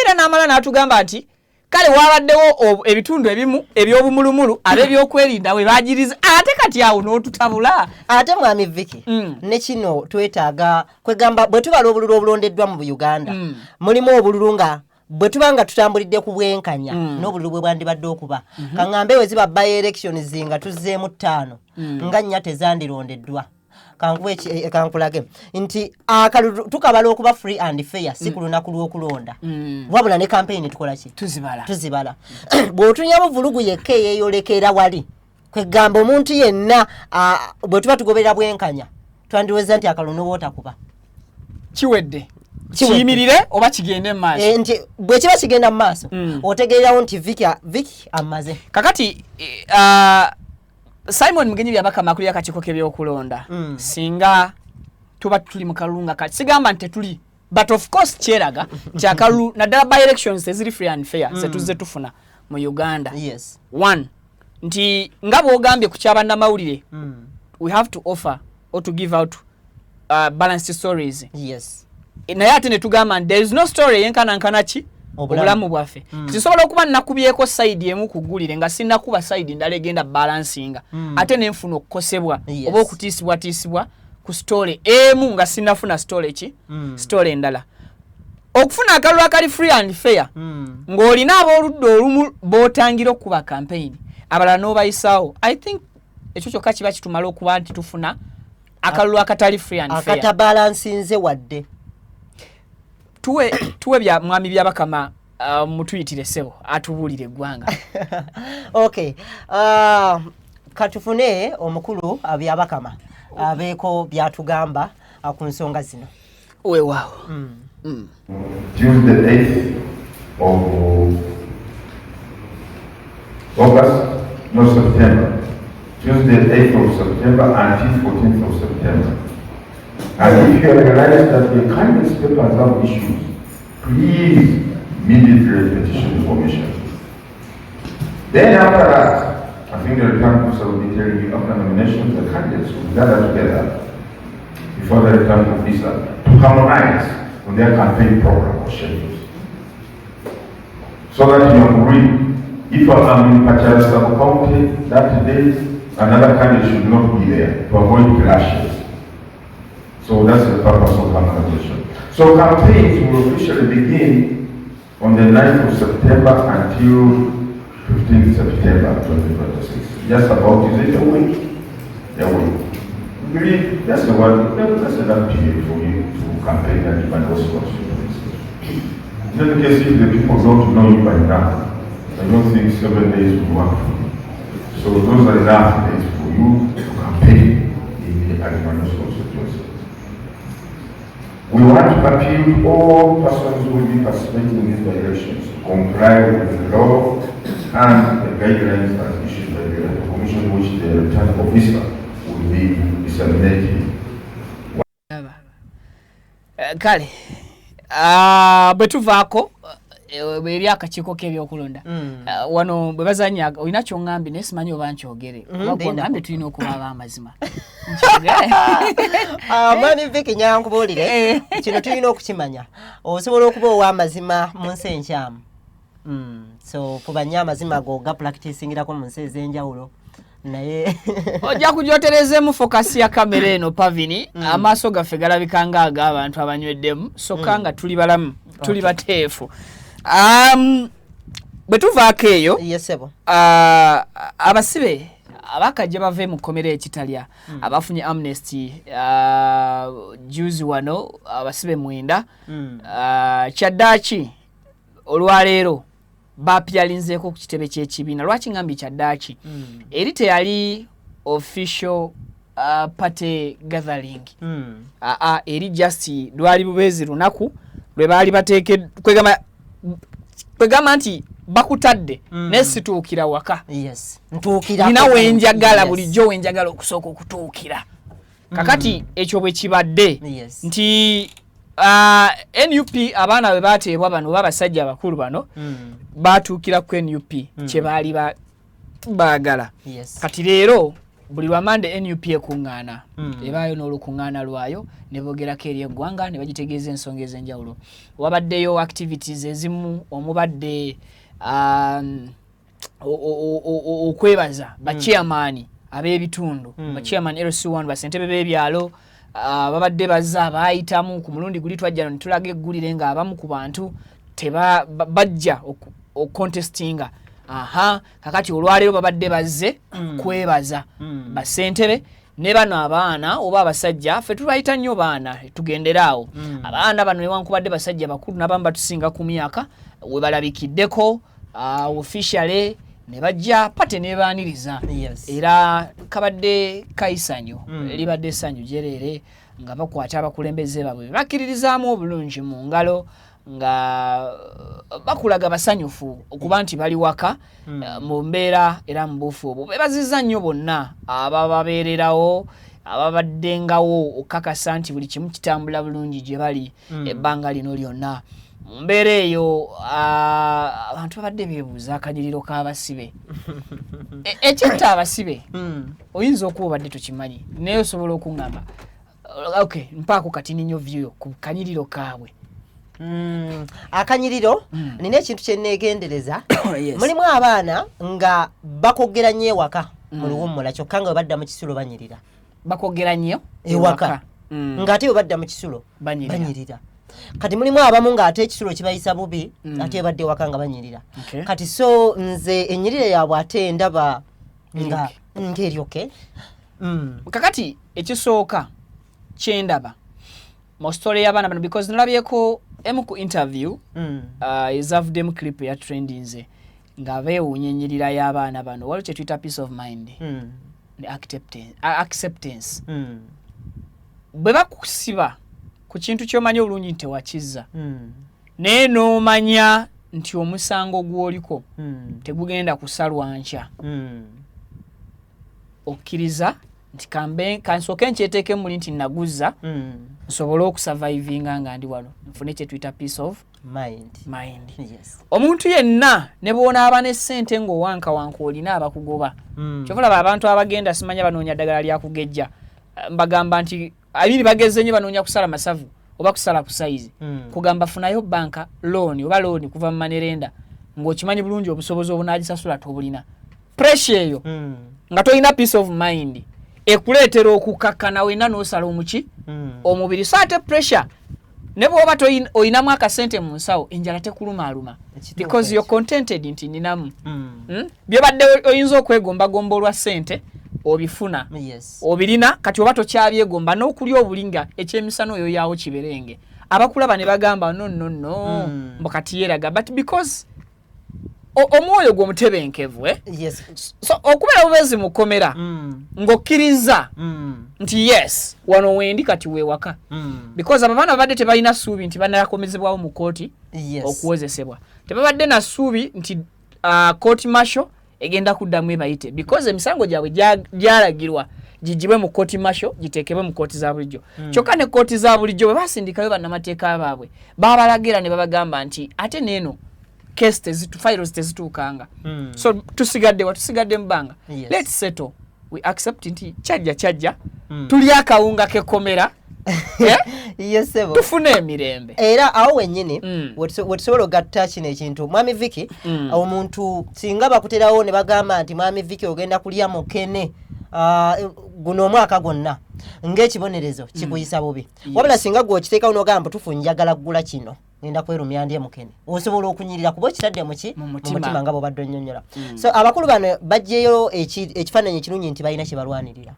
era n'amala n'atugamba nti kale wabaddewo ebitundu ebimu ebyobumulumulu ab'ebyokwerinda we bagiriza ate kati awo n'otutabula ate mwami Vicky ne kino twetaaga kwegamba bwe tubala obululu obulondeddwa mu Uganda mulimu obululu nga bwe tubanga tutambulidde ku bwenkanya n'obululu bwe bwandibadde okuba kaŋŋambe we ziba by elections nga tuzzeemu 5 nga nnya tezandirondeddwa kankulage nti akalulu tukabala okuba free and fair si ku lunaku lw'okulonda wabula ne campaign tukola ki tuzibala bw'otunyamu vulugu yekka eyeeyolekera wali kwegamba omuntu yenna bwe tuba tugoberera bwenkanya twandiweza nti akalulu n'obwotakuba kiwedde kiyimirire oba kigende mu maaso nti bwe kiba kigenda mu maaso otegeerawo nti Vicky amaze kakati Simon Mugenyi byabakama kuli akakiiko k'ebyokulonda singa tuba tuli mu kalunga kati sigamba nti tuli but of course kyeraga kyakalu naddala by elections eziri free and fair zetuzze tufuna mu Uganda one nti nga bw'ogambye ku kyabannamawulire we have to offer or to give out balanced stories naye ate ne tugamba there is no story yenkanankana ki obulamu bwaffe kisobola okuba nakubyeko side emu kugulire nga sinnakuba side ndala egenda balancinga ate nenfuna okukosebwa oba okutiisibwa ku story emu nga sinnafuna story ki story endala okufuna akalulu akali free and fair ng'olina ab'oludda olumu b'otangira okuba campaign abalala n'obayisaawo I think ekyo kyokka kiba kitumala okuba nti tufuna akalulu akatali free and fair akatabalansinze wadde tuwe bya mwami byabakama mutuyitire sebo atubuulire eggwanga okay katufune omukulu abyabakama abeeko byatugamba ku nsonga zino weewaawo Tuesday 8th of August, no September. Tuesday 8th of September until 14th of September. And if you realize that the candidates papers have issues, please immediately petition the commission. Then after that, I think the return officer will be telling you after nominations, the candidates will gather together before the return officer to harmonize on their campaign program or schedules. So that you agree, if I'm in Pachara Sub-County that day, another candidate should not be there to avoid clashes. So that's the purpose of harmonization. So campaigns will officially begin on the 9th of September until 15th September 2026. Just about, is it a week? A week. Really, that's the one, that's enough period for you to campaign and demand those constituencies. In any case, if the people don't know you by now, I don't think 7 days will work for you. So those are enough days for you to campaign in the Alimanos constituency. We want to appeal all persons who will be participating in these elections to comply with the law and the guidelines as issued by the Commission, which the returning officer will be disseminating. Kale, betuvaako eri akakiiko k'ebyokulonda wano bwe bazanya olina kyongambi naye simanyi oba nkyogere ngambe tulina okuba ab'amazima mani Vicky nyankubuulire kino tulina okukimanya osobola okuba ow'amazima mu nsi enkyamu so kuba nnyo amazima go gapracticingirako mu nsi ez'enjawulo naye ojja kujoterezemu focus ya kamera eno Pavini amaaso gaffe galabikanga ag'abantu abanyweddemu sokanga tuli balamu tuli bateefu. Bwe tuvaako eyo yesebo abasibe abakajja bave mu kkomera ekitalya abafunye amnesty juzi wano abasibe 9 kyaddaaki olwaleero bapyalinzeeko ku kitebe ky'ekibiina. Lwaki ngambye kyaddaaki eri teyali official party gathering eri just lwali bubeezi lunaku lwe baali bateeke kwegamba nti bakutadde nesituukira waka nina wenjagala bulijjo wenjagala okusooka okutuukira kakati ekyo bwe kibadde nti NUP abaana bwe bateebwa bano babasajja abakulu bano batuukira ku NUP kye baali baagala kati leero buli lwamande NUP ekuŋŋaana ebaayo n'olukuŋŋaana lwayo ne boogerako eri eggwanga ne bagitegeeza ensonga ez'enjawulo. Wabaddeyo activities ezimu omubadde okwebaza bachairman ab'ebitundu bachairman LC1 basentebe b'ebyalo babadde bazza abayitamu ku mulundi guli twajja ne tulaga eggulire nga abamu ku bantu bajja contestinga kakati olwaleero babadde bazze kwebaza basentebe ne bano abaana oba abasajja ffe tubayita nnyo baana tugenderaawo abaana bano newankubadde basajja bakulu n'abamu batusinga ku myaka we balabikiddeko officially ne bajja pate nebaaniriza era kabadde kaisanyo libadde essanyu jereere nga bakwata abakulembeze babwe bakkiririzaamu obulungi mu ngalo nga bakulaga basanyufu okuba nti bali waka mu mbeera era mu bufu obwo beebazizza nnyo bonna abababeererawo ababaddengawo okakasa nti buli kimu kitambula bulungi gye bali ebbanga lino lyonna. Mu mbeera eyo abantu babadde beebuuza akanyiriro k'abasibe ekyetta abasibe oyinza okuba obadde tukimanyi naye osobola okuŋŋamba mpaako kati ninyo vyo ku kanyiriro kaabwe. Akanyiriro nina ekintu kye neegendereza mulimu abaana nga bakogera nnyo ewaka mu luwummula kyokka nga bwe badda mu kisulo banyirira bakogera nnyo ewaka ng'ate bwe badda mu kisulo banyirira kati mulimu abamu ng'ate ekisulo kibayisa bubi ate badde ewaka nga banyirira kati so nze ennyirire yaabwe ate ndaba nga ng'eryoke kakati ekisooka kyendaba mu story y'abaana bano because nalabyeko emu ku interview ezavuddemu clip ya trendinze nga beewuunya ennyirira y'abaana bano waliwo kye tuyita peace of mind ne acceptance bwe bakusiba ku kintu ky'omanyi obulungi nti tewakizza naye n'omanya nti omusango gw'oliko tegugenda kusalwa nkya okkiriza nti kansooke nkyeteeke muli nti naguzza nsobole okusurvivinga nga ndi wano nfune kye tuyita peace of mind. Omuntu yenna ne bw'onaaba n'essente ng'owankawanka olina abakugoba kyovulaba abantu abagenda simanya banoonya ddagala lyakugejja mbagamba nti abiri bageze nnyo banoonya kusala masavu oba kusala ku sayizi kugamba funayo banka loan oba loan kuva mu manerenda ng'okimanyi bulungi obusobozi obunaagisasula tobulina pressure eyo nga tolina peace of mind ekuleetera okukakkana wenna n'osala omuki omubiri so ate pressure ne bw'oba oyinamu akasente mu nsawo enjala tekulumaaluma because you're contented nti ninamu byobadde oyinza okwegombagomba olwa ssente obifuna obirina kati oba tokyabyegomba n'okulya obulinga ekyemisano oyo yaawo kiberenge abakulaba ne bagamba no mbu kati yeeraga but because omwoyo gw'omutebenkevu so okubeera bubeezi mu kkomera ng'okkiriza nti yes wano wendi kati weewaka because abaana babadde tebalina ssuubi nti banakomezebwawo mu kooti okuwozesebwa tebabadde na ssuubi nti kooti masho egenda kuddamu ebayite because emisango gyabwe gyalagirwa gigibwe mu kooti masho giteekebwe mu kooti za bulijjo kyokka ne kooti za bulijjo bwe basindikayo bannamateeka baabwe babalagira ne babagamba nti ate neeno files tezituukanga so tusigadde mbanga let's settle we accept nti kyajja tuli akawunga k'ekkomera Yes sebo. Tufune emirembe. Era awo wennyini wetusobola ogatta kino ekintu mwami Vicky omuntu singa bakuterawo ne bagamba nti mwami Vicky ogenda kulya mukene guno omwaka gonna ng'ekibonerezo kikuyisa bubi. Wabula singa gwe okiteekawo n'ogamba tufu njagala ggula kino ngenda kwerumya ndye mukene osobola okunyirira kuba okitadde mu mutima nga bw'obadde onnyonnyola. So abakulu bano baggyeyo ekifaananyi ekirungi nti balina kye balwanirira.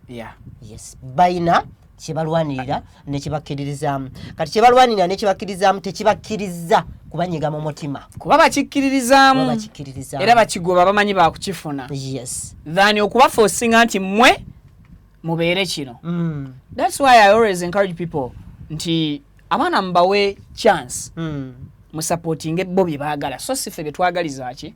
Yes balina kye balwanirira ne kye bakkiririzaamu. Kati kye balwanirira ne kye bakkiririzaamu tekibakkiriza kubanyiga mu mutima kuba bakikkiririzaamu era bakigoba bamanyi bakukifuna. Yes than okubaforcinga nti mmwe mubeere kino. That's why I always encourage people nti abaana mbawe chance mu supporting bo bye baagala so sife bye twagaliza ki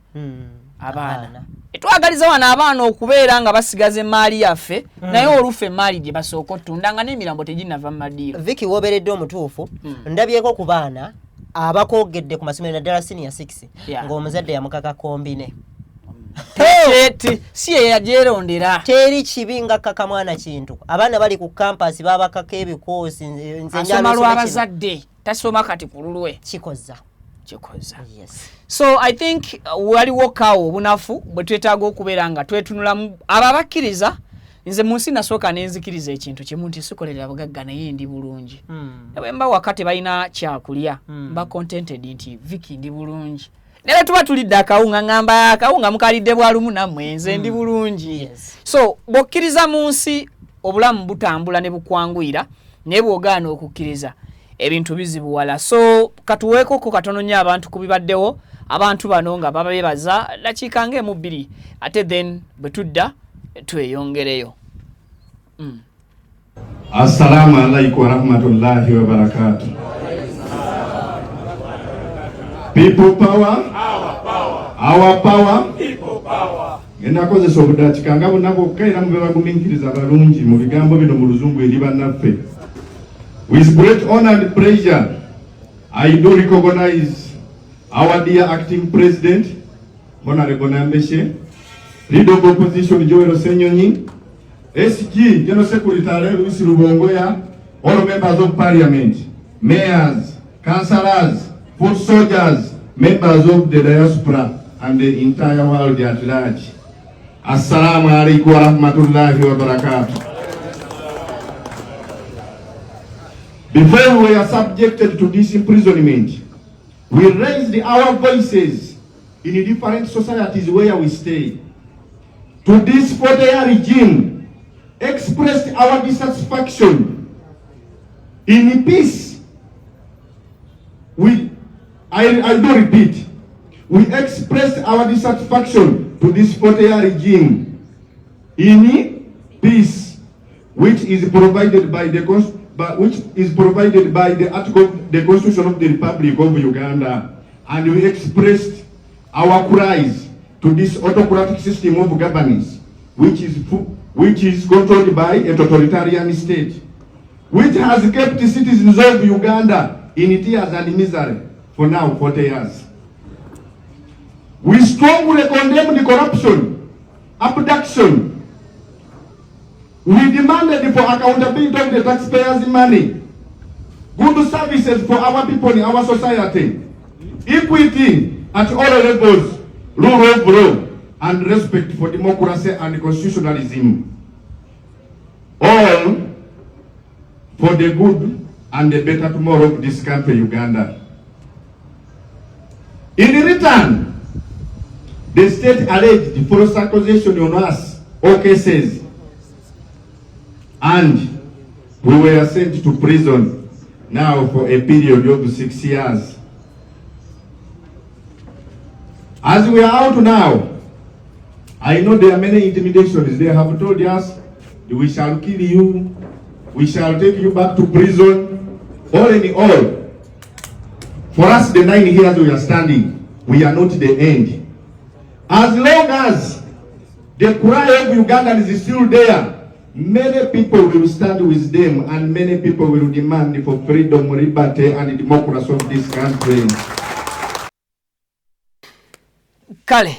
abaana etwagaliza wana abaana okubeera nga basigaze maali yaffe naye olufe maali gye basooka ottundanga n'emirambo teginava mu madiiro. Vicky woberedde omutuufu ndabyeko ku baana abakogedde ku masomero naddala senior 6 ng'omuzadde yamukaka kombine si yeyagyerondera teri kibi nga kaka mwana kintu abaana bali ku campus babakaka ebikoosi nze asoma lw'abazadde tasoma kati ku lulwe kikoza. Yes. So I think waliwo kawo obunafu bwe twetaaga okubeera nga twetunulamu ababakkiriza nze mu nsi nasooka nenzikiriza ekintu kimu nti sikolera bugagga naye ndi bulungi nawe mba wakati balina kyakulya mba contented nti Vicky ndi bulungi nebe tuba tulidde akawunga ngamba akawunga mukalidde bwalumu nammwe nze ndi bulungi. So bwokkiriza mu nsi obulamu butambula ne bukwanguyira naye bw'ogaana okukkiriza ebintu bizibuwala. So katuweeko ko katono nnyo abantu kubibaddewo abantu bano nga babebaza dakiika ng'emu bbiri ate then bwe tudda tweyongereyo. Assalamu alaikum wa rahmatullahi wa barakatuh. People power, our power, people power. Enakozesa obuddakiika nga bonna bwokka mube bagumiikiriza balungi mu bigambo bino mu luzungu eri bannaffe. With great honor and pleasure, I do recognize our dear acting president, Honorable Nambeshe, Leader of Opposition Joel Senyonyi, SG General Secretary Luis Rubongoya, all members of parliament, mayors, councillors, foot soldiers, members of the diaspora, and the entire world at large. Assalamu alaikum wa rahmatullahi wa barakatuh. Before we were subjected to this imprisonment, we raised our voices in different societies where we stay. To this 40-year regime, expressed our dissatisfaction in peace. I do repeat, we expressed our dissatisfaction to this 40-year regime in peace, which is provided by the article, the Constitution of the Republic of Uganda, and we expressed our cries to this autocratic system of governance, which is controlled by a totalitarian state, which has kept the citizens of Uganda in tears and misery for now 40 years. We strongly condemn the corruption, abduction. We demanded for accountability of the taxpayers' money, good services for our people in our society, equity at all levels, rule of law, and respect for democracy and constitutionalism. All for the good and the better tomorrow of this country, Uganda. In return, the state alleged false accusation on us, all cases, and we were sent to prison now for a period of 6 years. As we are out now, I know there are many intimidations. They have told us, we shall kill you, we shall take you back to prison. All in all, for us the 9 years we are standing, we are not the end. As long as the cry of Ugandans is still there, many people will stand with them and many people will demand for freedom, liberty and democracy of this country. Kale,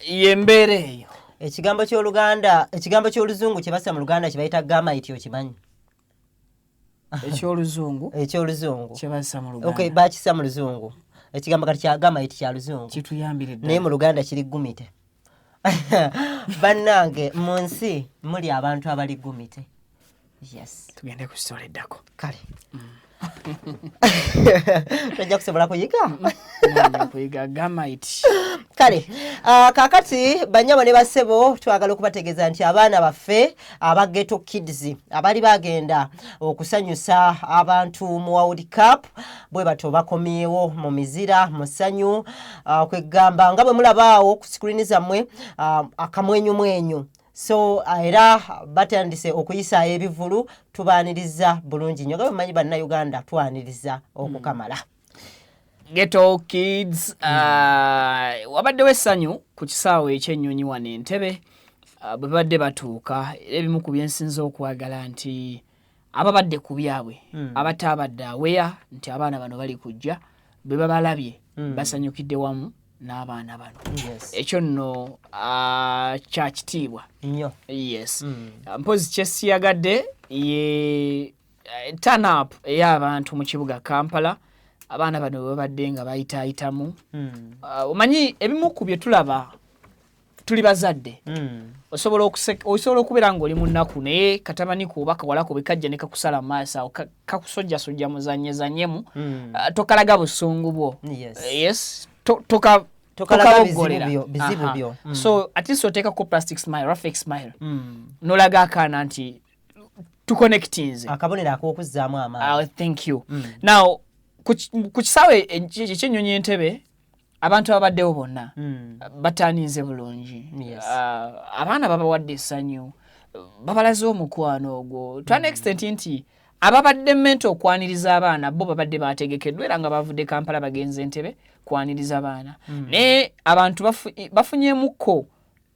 yembere yo. Ekigambo ky'Oluzungu kye bassa mu Luganda kye bayita gamma iti okimanyi. Ekyoluzungu. Ekyoluzungu. Kyebassa mu Luganda. Okay, bakisa mu Luzungu. Ekigambo kati kya gamite kya Luzungu. Kituyambire ddala. Naye mu Luganda kiri gumite. Bannange mu nsi muli abantu abali gumite. Yes. Tugende ku story eddako. Kale. Tajja kusobola kuyiga? Nanya kuyiga gamite. Kale, kakati banyama ne basebo twagala okubategeeza nti abaana baffe aba ghetto kids abali bagenda okusanyusa abantu mu World Cup bwe bato bakomyewo mu mizira mu ssanyu kwegamba nga bwe mulabaawo ku screen zammwe akamwenyu so era batandise okuyisa ebivulu tubaaniriza bulungi nnyo nga bwe banna Uganda twaniriza okukamala. Ghetto kids wabaddewo essanyu ku kisaawe ekyennyonyi wano Entebbe bwe badde batuuka ebimu ku byensinza okwagala nti ababadde ku byabwe abataabadde aweya nti abaana bano bali kujja bwe babalabye basanyukidde wamu n'abaana bano. Ekyo nno kya kitiibwa nnyo. Yes. Mpozi kyesiyagadde ye turn up ey'abantu mu kibuga Kampala. Abaana bano babadde nga bayitaayitamu. Omanyi ebimu ku bye tulaba tuli bazadde. Osobola okubeera ng'oli mu nnaku naye katabani ku obaka walako bwe kajja ne kakusala mu maaso awo kakusojjasojja muzannyezannyemu tokalaga busungu bwo. Yes. Tokaboggolera bizibu byo. So at least oteekako plastic smile or fake smile. Nolaga akaana nti tuconnectinze. Akabonero ak'okuzzaamu amaanyi. Thank you. Now ku kisaawe ekyennyonyi Entebbe abantu abaddewo bonna bataanize bulungi. Abaana babawadde essanyu babalaze omukwano ogwo to an extent nti ababadde mento okwaniriza abaana bo babadde bategekeddwa era nga bavudde Kampala bagenze Entebbe kwaniriza abaana. Ne abantu bafunyemuko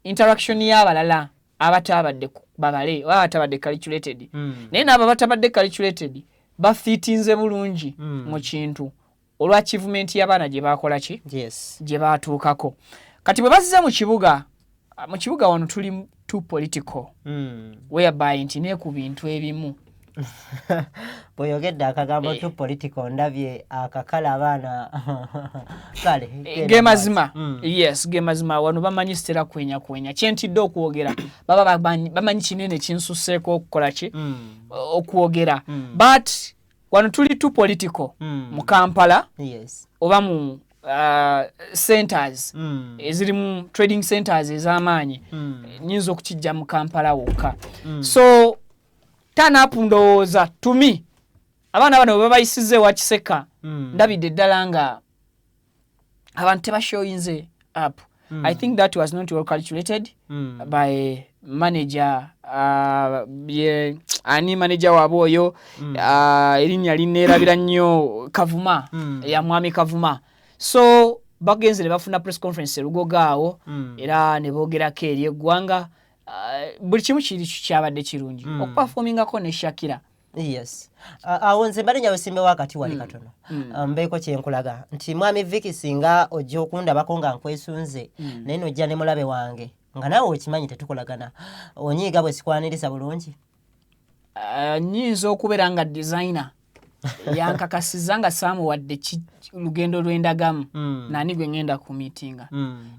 interaction y'abalala abatabadde babale abatabadde calculated. Naye n'abo abatabadde calculated bafitinze bulungi mu kintu olwa achievement y'abaana gye bakola ki gye batuukako. Kati bwe bazze mu kibuga wano tuli too political whereby nti ne ku bintu ebimu bw'oyogedde akagambo too political ndabye akakala abaana kale ge mazima. Yes, ge mazima wano bamanyi sitera kwenya kyentidde okwogera baba bamanyi kinene kinsuseeko okukola ki okwogera but wano tuli too political mu Kampala oba mu centers ezirimu trading centers ez'amaanyi nyinza okukijja mu Kampala wokka. So turn up ndowooza tumi abaana bano bwe babayisize wa Kiseka ndabidde ddala nga abantu tebashowinze up. I think that was not well calculated by manager ani manager wabo oyo erinnya lineerabira nnyo Kavuma ya mwami Kavuma. So bagenze ne bafuna press conference Lugogaawo era ne boogerako eri eggwanga buli kimu kiri kyabadde kirungi okuperformingako ne Shakira. Yes. Awo nze mbale nyawe simbe wakati wali katono. Mbeeko kyenkulaga nti mwami Vicky singa ojja okundabako nga nkwesunze naye nojja ne mulabe wange nga naawe okimanyi tetukolagana onyiiga bwe sikwaniriza bulungi. Nyinza okubeera nga designer yankakasiza nga saamuwadde lugendo lw'endagamu nani gwe ngenda ku meetinga.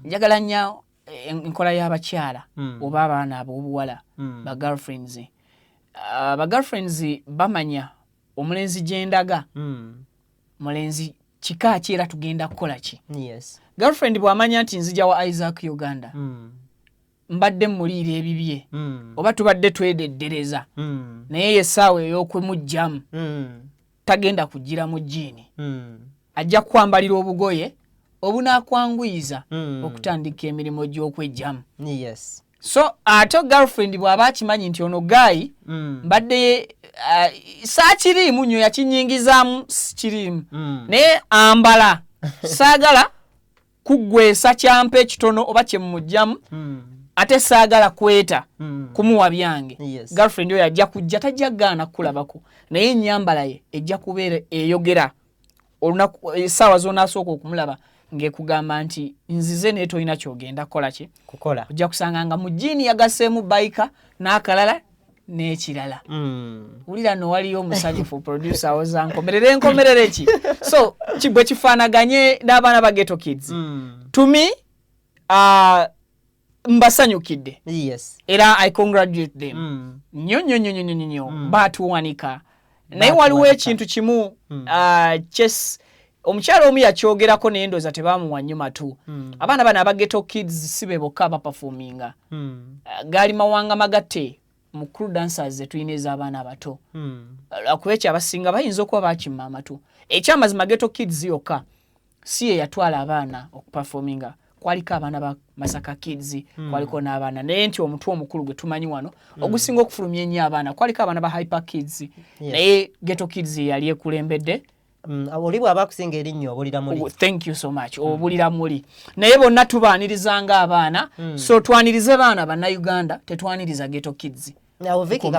Njagala nnyo enkola y'abakyala oba abaana ab'obuwala ba girlfriends. Ba girlfriends bamanya omulenzi gyendaga mulenzi kika ki era tugenda kukola ki. Girlfriend bw'amanya nti nzija wa Isaac Uganda mbadde muliira ebibye oba tubadde twededdereza naye yessaawa ey'okwemujjamu tagenda kugira mu jjiini ajja kwambalira obugoye obunaakwanguyiza okutandika emirimu gy'okwejjamu. So ate girlfriend bw'aba akimanyi nti ono gayi mbadde saakiriimu nnyo yakinyingizaamu sikiriimu naye ambala saagala kuggwesa kyampa ekitono oba kyemujjamu ate saagala kweta kumuwa byange. Girlfriend oyo ajja kujja tajja gaana kulabako naye ennyambala ye ejja kubeera eyogera olunaku essaawa z'onaasooka okumulaba ng'ekugamba nti nzize naye tolina kyogenda kukola ki kukola. Ojja kusanga nga mu jjiini yagaseemu bayika n'akalala n'ekirala ulira no waliyo omusanyufu producer oza nkomerere ki so kibwe kifaanaganye n'abaana ba Ghetto Kids to me mbasanyukidde era I congratulate them nnyo baatuwanika naye waliwo ekintu kimu chess omukyalo omu yakyogerako n'endoza tebamuwa nnyo matu abaana bano aba Ghetto Kids si be bokka baperforminga gaali mawanga magatte mu crew dancers tuyina ez'abaana abato akuba ekyo abasinga bayinza okuba bakimma amatu ekyamazima Ghetto Kids yokka si ye yatwala abaana okuperforminga kwaliko abaana ba Masaka Kids kwaliko n'abaana naye nti omutwe omukulu gwe tumanyi wano ogusinga okufulumya ennyo abaana kwaliko abaana ba Hyper Kids naye Ghetto Kids yali ekulembedde oli bw'aba akusinga erinnya obulira muli thank you so much obulira muli naye bonna tubaanirizanga abaana so twanirize baana bannayuganda tetwaniriza Ghetto Kids awo Vicky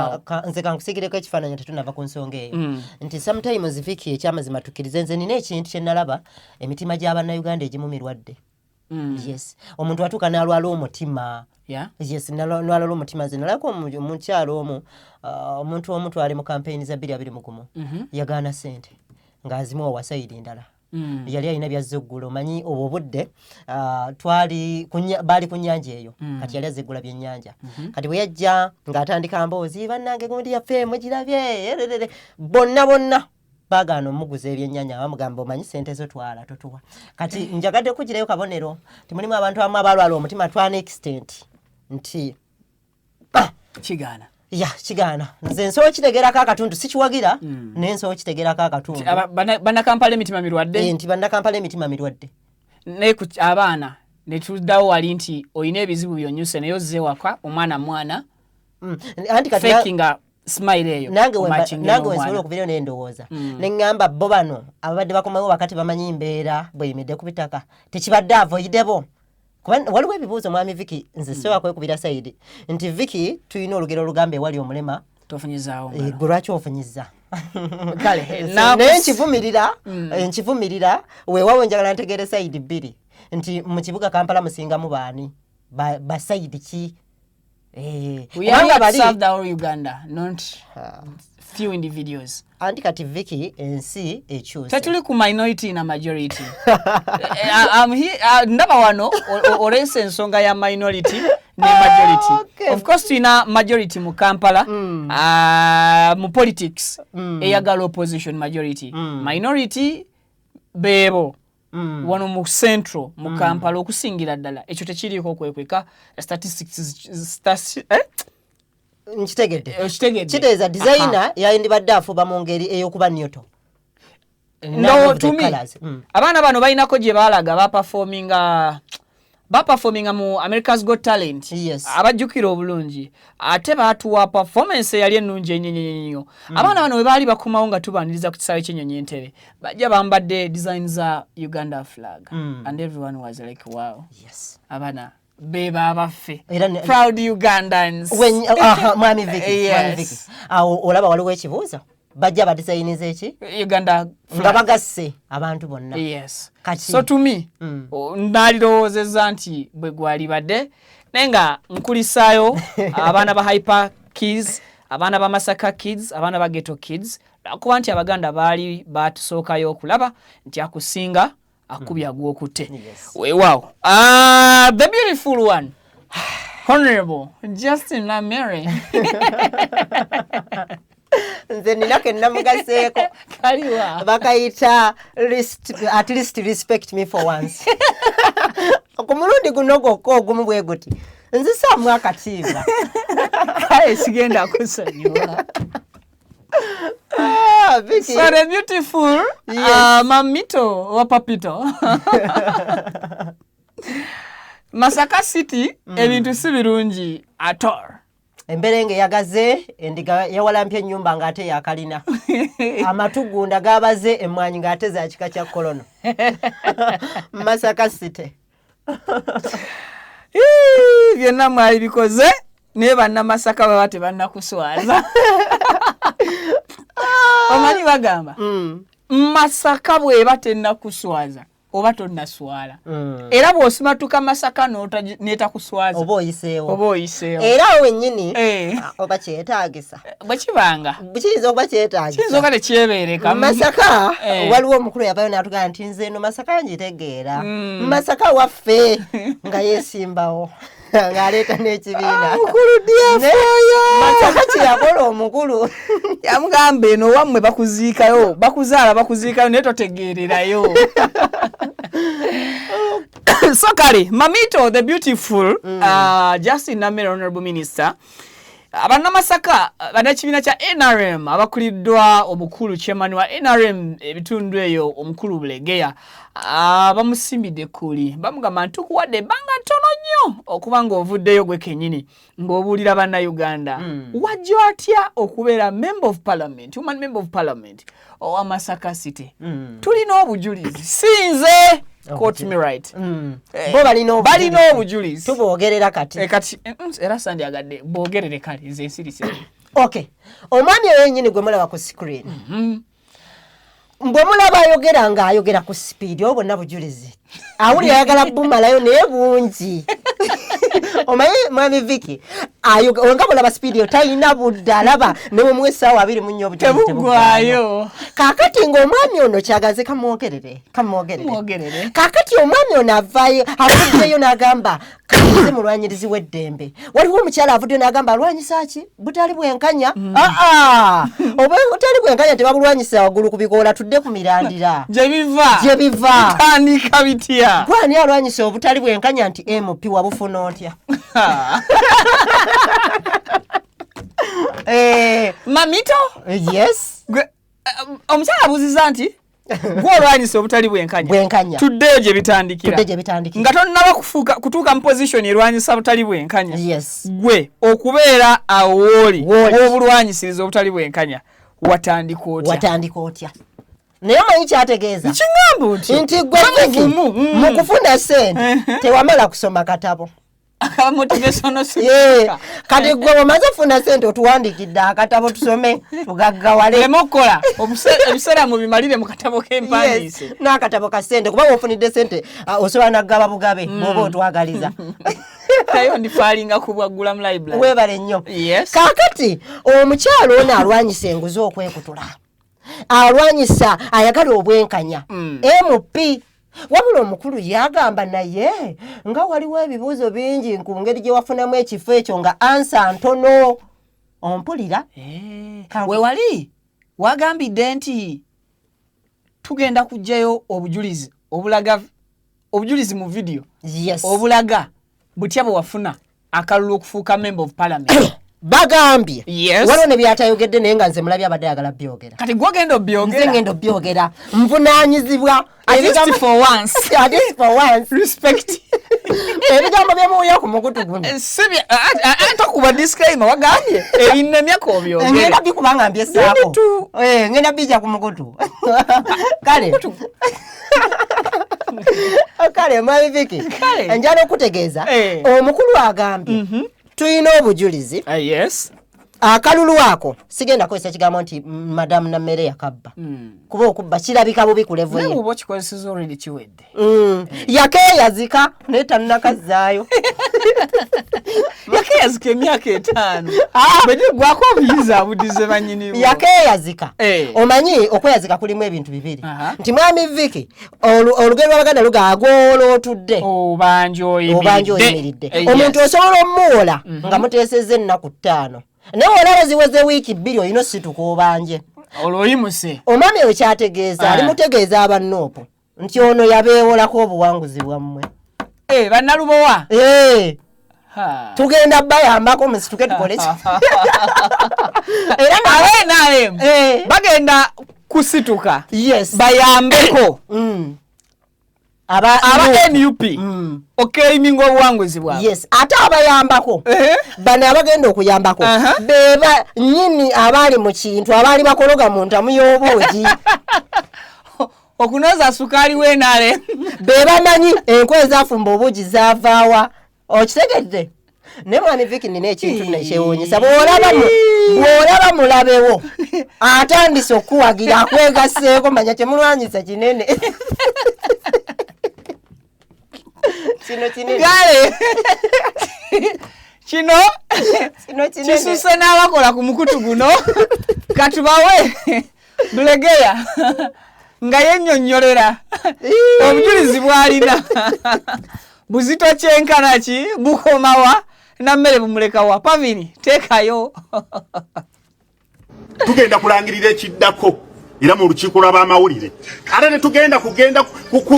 nze kankusigireko ekifaananyi tetunava ku nsonga eyo nti sometimes Vicky ekyamazima tukkirize nze nina ekintu kye nalaba emitima gy'abannayuganda egimu mirwadde yes omuntu atuuka n'alwala omutima yes n'alwala omutima nze nalabako omukyalo omu omuntu omu twali mu kampeyini za 2021 yagaana ssente ng'azimuwa wasayidi ndala yali alina byazze eggulo manyi obwo budde baali ku nnyanja eyo kati yali azze eggula byennyanja kati bwe yajja ng'atandika mboozi bannange gundi yaffe mugirabye bonna bagaana omuguza ebyennyanja bamugamba omanyi ssente zo twala totuwa kati njagadde kugirayo kabonero timulimu abantu abamu abalwala omutima twana extent nti kigaana kigaana nze nsobola kitegerako akatundu sikiwagira naye nsobola kitegerako akatundu bannakampala emitima mirwadde nti bannakampala emitima mirwadde naye abaana ne tuddawo wali nti olina ebizibu byonyuse naye ozze waka omwana anti kati fakinga smile eyo nange wensobola okubeerayo n'endowooza ne ŋŋamba bo bano ababadde bakomawo wakati bamanyi mbeera bweyimidde ku bitaka tekibadde avoidebo kuba waliwo ebibuuzo mwami Vicky nze sobola kwekubira sayidi nti Vicky tulina olugero olugamba ewali omulema tofunyizaawo gwe lwaki ofunyiza naye nkivumirira weewaawo njagala ntegeere sayidi bbiri nti mu kibuga Kampala musingamu baani basayidi ki we are to serve the whole Uganda not few individuals anti kati Vicky ensi ekyuse tetuli ku minority na majority I'm here ndaba wano olese ensonga ya minority ne majority of course ina majority mu Kampala mu politics eyagala opposition majority minority bebo wano mu central mu Kampala okusingira ddala ekyo tekiriiko okwekweka statistics nkitegedde kitegeeza designer yayindibadde afuba mu ngeri ey'okuba nyoto no to me abaana bano balinako gye baalaga baperforminga mu America's Got Talent abajjukira obulungi ate baatuwa performance eyali ennungi ennyo abaana bano bwe baali bakomawo nga tubaaniriza ku kisaawe ky'ennyonyi entebe bajja bambadde design za Uganda flag and everyone was like wow abaana beba abaffe proud Ugandans mwami Vicky awo olaba waliwo ekibuuzo bajja badisayiniza eki Uganda nga bagasse abantu bonna so to me nalirowoozezza nti bwe gwalibadde naye nga nkulisaayo abaana ba Hyper Kids abaana ba Masaka Kids abaana ba Ghetto Kids kuba nti abaganda baali batusookayo okulaba nti akusinga akubya gwokute weewaawo the beautiful one Honorable Justin Namere nze nina ke namugaseeko kaliwa bakayita at least respect me for once ku mulundi guno gwokka ogumu bwe guti nzisaamu akatiibwa kale sigenda kusonyiwa Vicky. So the beautiful Mamito wa Papito Masaka City ebintu si birungi at all emberenge yagaze endiga yawalampye ennyumba ng'ate yakalina amatugunda gabaze emmwanyi ng'ate za kika kya kolono Masaka City byonna mwali bikoze naye bannamasaka baba tebannakuswaza omanyi bagamba Masaka bweba tennakuswaza oba tonnaswala era bw'osimatuka Masaka n'etakuswaza oba oyiseewo era wennyini oba kyetaagisa bwe kibanga kiyinza okuba kyetaagisa kiyinza okuba tekyebeereka Masaka waliwo omukulu yabayo n'atugamba nti nze eno Masaka ngitegeera Masaka waffe nga yeesimbawo ng'aleeta n'ekibiina mukulu diafoyo Masaka kyeyakola omukulu yamugamba eno wammwe bakuziikayo bakuziikayo naye totegeererayo so kale Mamito the beautiful Justin Namere honorable minister Abanamasaka banakibiina kya NRM abakuliddwa omukulu chairman wa NRM ebitundu eyo omukulu Bulegeya bamusimbidde kuli bamugamba ntukuwadde ebbanga ntono nnyo okuba ng'ovuddeyo gwe kennyini ng'obuulira bannayuganda wajja atya okubeera member of parliament human member of parliament owa Masaka City tulina obujulizi sinze quote me right bo balina obujulizi tuboogerera kati era sandi agadde boogerere kale nze nsirise okay omwami oyo yennyini gwe mulaba ku screen mbwe mulaba ayogera ng'ayogera ku sipiidi obwo bonna bujulizi awulira ayagala bumalayo naye bungi omanyi mwami Vicky nga bulaba sipiidi yo talina budde alaba ne bwe muwesaawa 24 obujulizi tebugwayo kaakati ng'omwami ono kyagaze kamwogerere kaakati omwami ono avuddeyo n'agamba kaze mulwanyirizi w'eddembe waliwo omukyala avuddeyo n'agamba alwanyisa ki butali bwenkanya oba butali bwenkanya tebabulwanyisa waggulu ku bikoola tudde ku mirandira gye biva tandika bitya gwani alwanyisa obutali bwenkanya nti MP wabufuna otya Mamito yes omukyala abuuziza nti gw'olwanyisa obutali bwenkanya tuddeyo gye bitandikira nga tonnaba kutuuka mu position erwanyisa butali bwenkanya yes gwe okubeera awooli w'obulwanyisiriza obutali bwenkanya watandika otya naye omanyi kyategeeza kiŋŋamba otya nti gwe mu kufuna ssente tewamala kusoma katabo kati gwe omaze funa ssente otuwandikidde akatabo tusome tugaggawale lemokola ebiseera mu bimalire mu katabo k'empandiise n'akatabo ka ssente kuba wofunidde ssente osobola naggaba bugabe bw'oba otwagaliza nayo ndifaalinga kubwaggula mu library weebale nnyo kaakati omukyalo ono alwanyisa enguzi okwekutula alwanyisa ayagala obwenkanya MP wabula omukulu yagamba naye nga waliwo ebibuuzo bingi ku ngeri gye wafunamu ekifo ekyo nga ansa ntono ompulira we wali wagambidde nti tugenda kuggyayo obujulizi obujulizi mu video obulaga butya bwe wafuna akalulu okufuuka member of parliament bagambye waliwo ne byatayogedde naye nga nze mulabye abadde ayagala byogera kati gwogenda obyogera nze ngenda obyogera nvunaanyizibwa for once respect ebigambo byemuwuya ku mukutu guno tokuba disclaimer wagambye ebinemya kobyogera ngenda bikubanga mbyesaako ngenda bijja ku mukutu kale mwami Vicky njala okutegeeza omukulu agambye tuyina obujulizi akalulu ako sigenda kozesa kigambo nti madamu Namere yakabba kuba okubba kirabika bubi ku level ye ubo kikozeseza already kiwedde yakeeyazika naye tannakazzaayo yakeeyazika emyaka 5 bwede gwako obuyiza abudize banyini yakeeyazika omanyi okweyazika kulimu ebintu bibiri nti mwami Vicky olugero lw'Abaganda lugagoola otudde obanja oyimiridde omuntu osobola omuwola nga muteesezza ennaku 5 naye olaba ziweze wiiki 2 olina osituka obanje olwoyimuse omwami oyo kyategeeza ali mutegeeza abannoopo nti ono yabeewolako obuwanguzi bwammwe bannalubowa tugenda bayambako musituke tukole era NRM bagenda kusituka bayambeko aba NUP okeiminga obuwanguzi bwabwe ate abayambako bano abagenda okuyambako beba nnyini abaali mu kintu abaali bakologa mu ntamu y'obuugi okunoza sukaali w'NRM bebamanyi enku ezafumba obuugi zaavaawa okitegedde ne mwami Vicky nina ekintu nekyewuunyisa bw'olaba mulabewo atandise okuwagira akwegaseeko manya kyemulwanyisa kinene gale kino kisuse n'abakola ku mukutu guno katubawe Bulegeya nga yennyonnyolera obujulizi bw'alina buzito kyenkana ki bukomawa nammere bumulekawa Pavini teekayo tugenda kulangirira ekiddako era mu lukiiko lw'abamawulire ate ne tugenda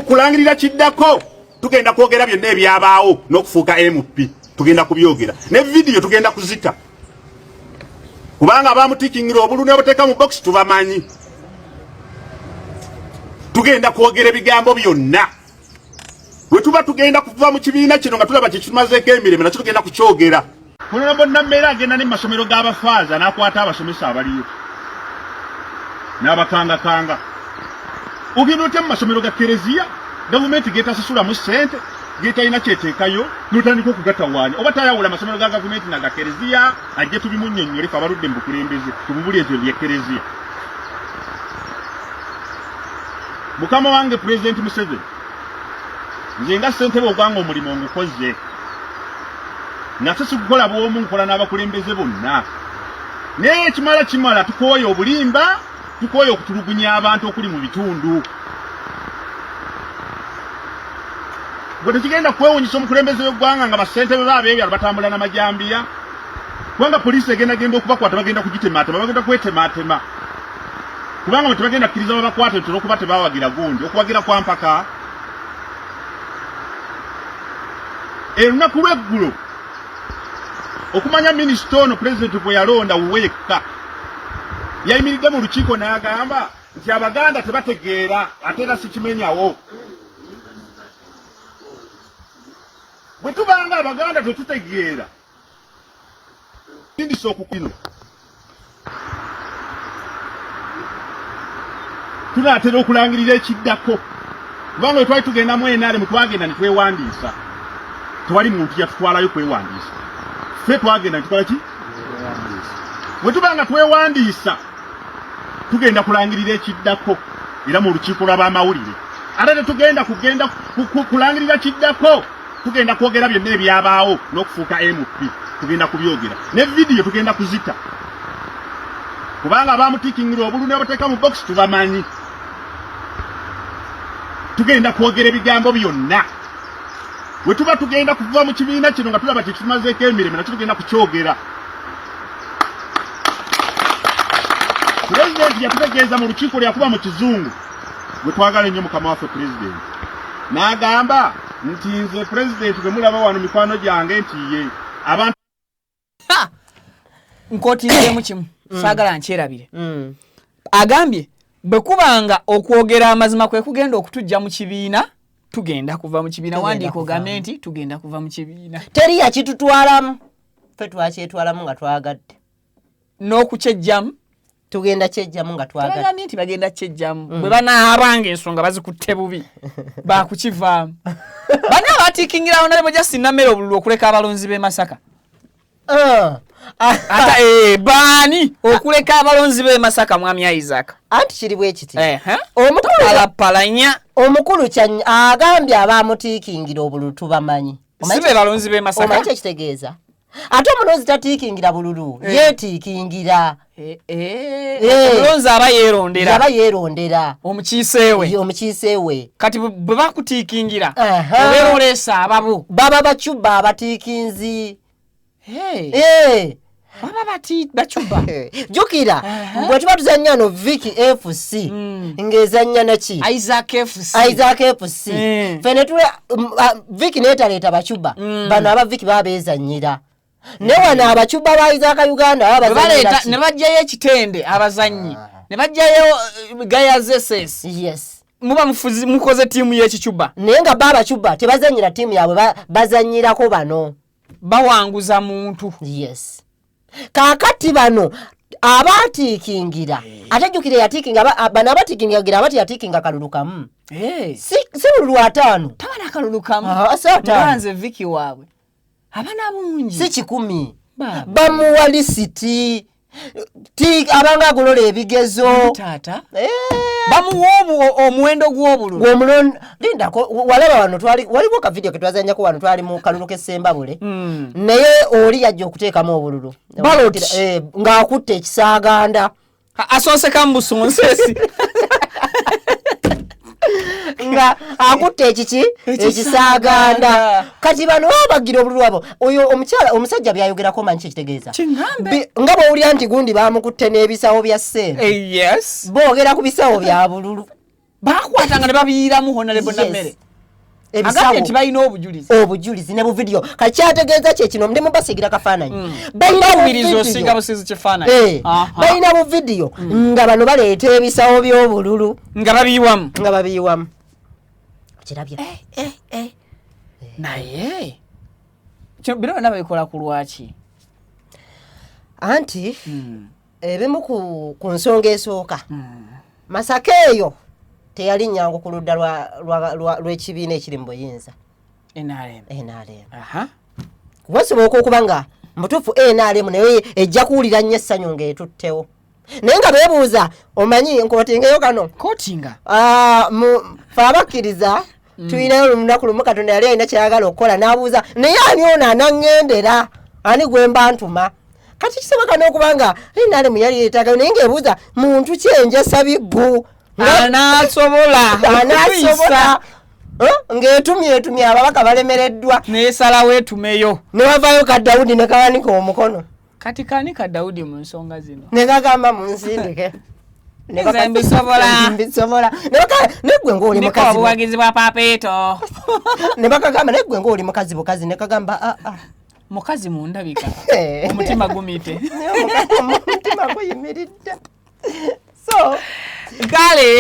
kulangirira kiddako tugenda kwogera byonna ebyabaawo n'okufuuka MP tugenda kubyogera ne vidiyo tugenda kuzita kubanga abamutikingira obulu ne buteeka mu box tubamanyi tugenda kwogera ebigambo byonna bwe tuba tugenda kuva mu kibiina kino nga tulaba kitumazeeko emirembe nakyo tugenda kukyogera Honorable Nambeera agenda ne masomero g'abafaaza n'akwata abasomesa abaliyo n'abakangakanga ogenda otya mu masomero ga kereziya gavumenti geetasasulamu ssente geetalina kyeteekayo n'otandika okugatawaanya oba tayawula amasomero ga gavumenti naga kereziya ajje tubimunnyonnyole fe abaludde mu bukulembeze tububuli ebyo bye kereziya mukama wange President Museveni nze nga ssentebe ogwanga omulimu ngukoze nate sikukola bw'omu nkola n'abakulembeze bonna naye kimala tukooye obulimba tukooye okutulugunya abantu okuli mu bitundu bwe tekigenda kwewunyisa omukulembeze w'eggwanga nga bassentebe baabeebyalo batambula n'amajambiya kubanga poliisi egenda okubakwata bagenda kugitemaatema bagenda kwetemaatema kubanga bwe tebagenda kkiriza babakwata ntera okuba tebawagira gundi okuwagira kwa mpaka olunaku lw'eggulo okumanya minisita ono pulezidenti bwe yalonda wekka yayimiridde mu lukiiko n'agamba nti abaganda tebategeera ate era sikimenyawo bwe tubanga abaganda tetutegeera sindisa okukino tunaatera okulangirira ekiddako kubanga bwe twali tugenda mu enaale mu twagenda ne twewandiisa tewali muntu yatutwalayo kwewandiisa ffe twagenda nitukola ki bwe tubanga twewandiisa tugenda kulangirira ekiddako era mu lukiiko lw'abamawulire ate tetugenda kulangirira kiddako tugenda kwogera byonna ebyabaawo n'okufuuka MP tugenda kubyogera ne vidiyo tugenda kuzita kubanga abamutikingira obulu ne bateeka mu box tubamanyi tugenda kwogera ebigambo byonna bwe tuba tugenda kuva mu kibiina kino nga tulaba kitumazeeko emirembe nakyo tugenda kukyogera pulezidenti yatutegeeza mu lukiiko lyakuba mu kizungu bwe twagala ennyo mukama waffe pulezidenti n'agamba nti nze pulezidenti bwe mulaba wano mikwano gyange nti ye abantu nkootinzemu kimu saagala nkyerabire agambye bwe kubanga okwogera amazima kwe kugenda okutujja mu kibiina tugenda kuva mu kibiina wandiika ogambe nti tugenda kuva mu kibiina teri yakitutwalamu ffe twakyetwalamu nga twagadde n'okukyejjamu tugenda kyejjamu nga twagadde bagambye nti bagenda kyejjamu bwe banaabanga ensonga bazikutte bubi baakukivaamu bani abatiikingira Honorable Justin Namere obululu okuleka abalonzi b'e Masaka ata baani okuleka abalonzi b'e Masaka mwami Isaac anti kiri bwe kiti omukulu alapalanya omukulu agambye abamutiikingira obululu tubamanyi sibe balonzi b'e Masaka omanyi ekitegeeza ate omulonzi tatiikingira bululu yeetiikingira omulonzi aba yeerondera omukiiseewe kati bwe bakutiikingira obeera oleesa ababo baba bacuba abatiikinzi baba bacuba jukira bwe tuba tuzannya no Vicky FC ng'ezannya naki Isaac FC fene tule Vicky neetaleeta bacuba bano aba Vicky baba beezannyira ne wano abacuba ba Isaac Uganda baleeta ne bajjayo ekitende abazannyi ne bajjayo Gayazes yes muba mukoze tiimu y'ekicuba naye nga baba bacuba tebazannyira tiimu yaabwe bazannyirako bano bawanguza muntu yes kakati bano abatiikingira ate jukire yatiikinga bano abatiikingira abati yatiikinga kalulu kamu si bululu 5 tabana kalulu kamu banze Vicky waabwe abana bungi si 10 bamuwa lisiti ti abanga agulola ebigezo tata bamuwa omuwendo gw'obululu omulon lindako walaba wano waliwo ka video ketwazanyako wano twali mu kalulu k'Essembabule naye oli yajja okuteekamu obululu ng'akutte ekisaaganda asooseka mu busonsesi nga akutte ekisaaganda kati bano babagira obululu abo oyo omusajja byayogerako manyi kitegeeza nga bw'owulira nti gundi bamukutte n'ebisawo bya ssente yes boogera ku bisawo bya bululu bakwatanga ne babiyiiramu honorable Nammere agambye nti balina obujulizi ne bu video kati kyategeeza kye kino ndi mubasigira kafaananyi balina bu video nga bano baleeta ebisawo by'obululu nga babiyiwamu kirabye naye bino byonna babikola ku lwaki anti ebimu ku nsonga esooka Masaka eyo teyali nyangu ku ludda lw'ekibiina ekiri mu buyinza NRM wasoboka okuba nga mutuufu NRM naye ejja kuwulira nnyo essanyu ng'etuttewo naye nga beebuuza omanyi nkootingeyo kano fe abakkiriza tuyinayo olunaku lumu Katonda yali alina kyayagala okukola n'abuuza naye ani ono anaŋŋendera ani gwe mba ntuma kati kisoboka n'okuba nga NRM yali yeetaagayo naye ng'ebuuza muntu kyenjesa biggu anasobola ng'etumye ababaka balemereddwa nesalawo etumeyo ne wavaayo ka Dawudi ne kawanika omukono kati kanika Dawudi mu nsonga zino ne kagamba munsindike mbisobola negwe ng'oli mukazi obuwagizi bwa papeeto ne bakagamba negwe ng'oli mukazi bukazi ne kagamba mukazi mundabika omutima gumite omutima guyimiridde so kale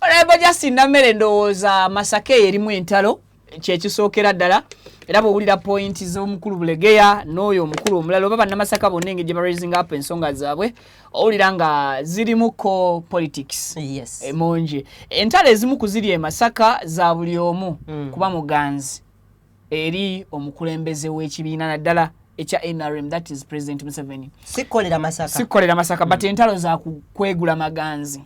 olaba Justin Nammere ndowooza Masaka erimu entalo kyekisookera ddala era bw'owulira point z'omukulu Bulegeya n'oyo omukulu omulala oba bannamasaka bonna engeri gye raising up ensonga zaabwe owulira nga zirimuko politics emonje entalo ezimu ku ziri e Masaka za buli omu kuba muganzi eri omukulembeze w'ekibiina naddala ekya NRM, that is President Museveni. Sikolera Masaka but entalo za kwegula maganzi.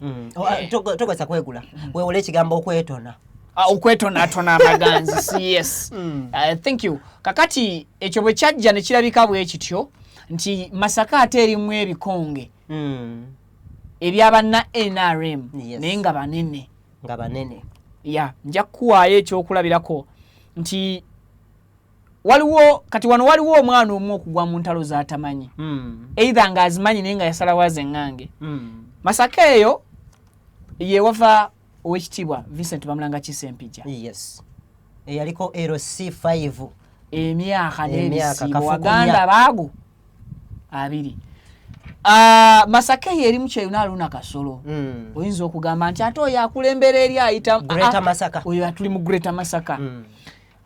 Togoza kwegula. Weewole ekigambo okwetona. Okwetonatona amaganzi. Yes. Thank you. Kakati ekyo bwe kyajja ne kirabika bwe kityo nti Masaka ate erimu ebikonge. Ebyabanna NRM naye nga banene. Nja kuwaayo ekyokulabirako nti waliwo kati wano waliwo omwana omu okugwa mu ntalo z'atamanyi either nga azimanyi naye nga yasalawo azeŋŋange Masaka eyo ye wava owekitiibwa Vincent Bamulanga Kisempijja eyaliko LC5 emyaka n'ebisiibo Waganda baago 2 Masaka eyo eri mu Kyeyuna Aruna Kasolo oyinza okugamba nti ate oyo akulembera eri ayita oyo atuli mu Greater Masaka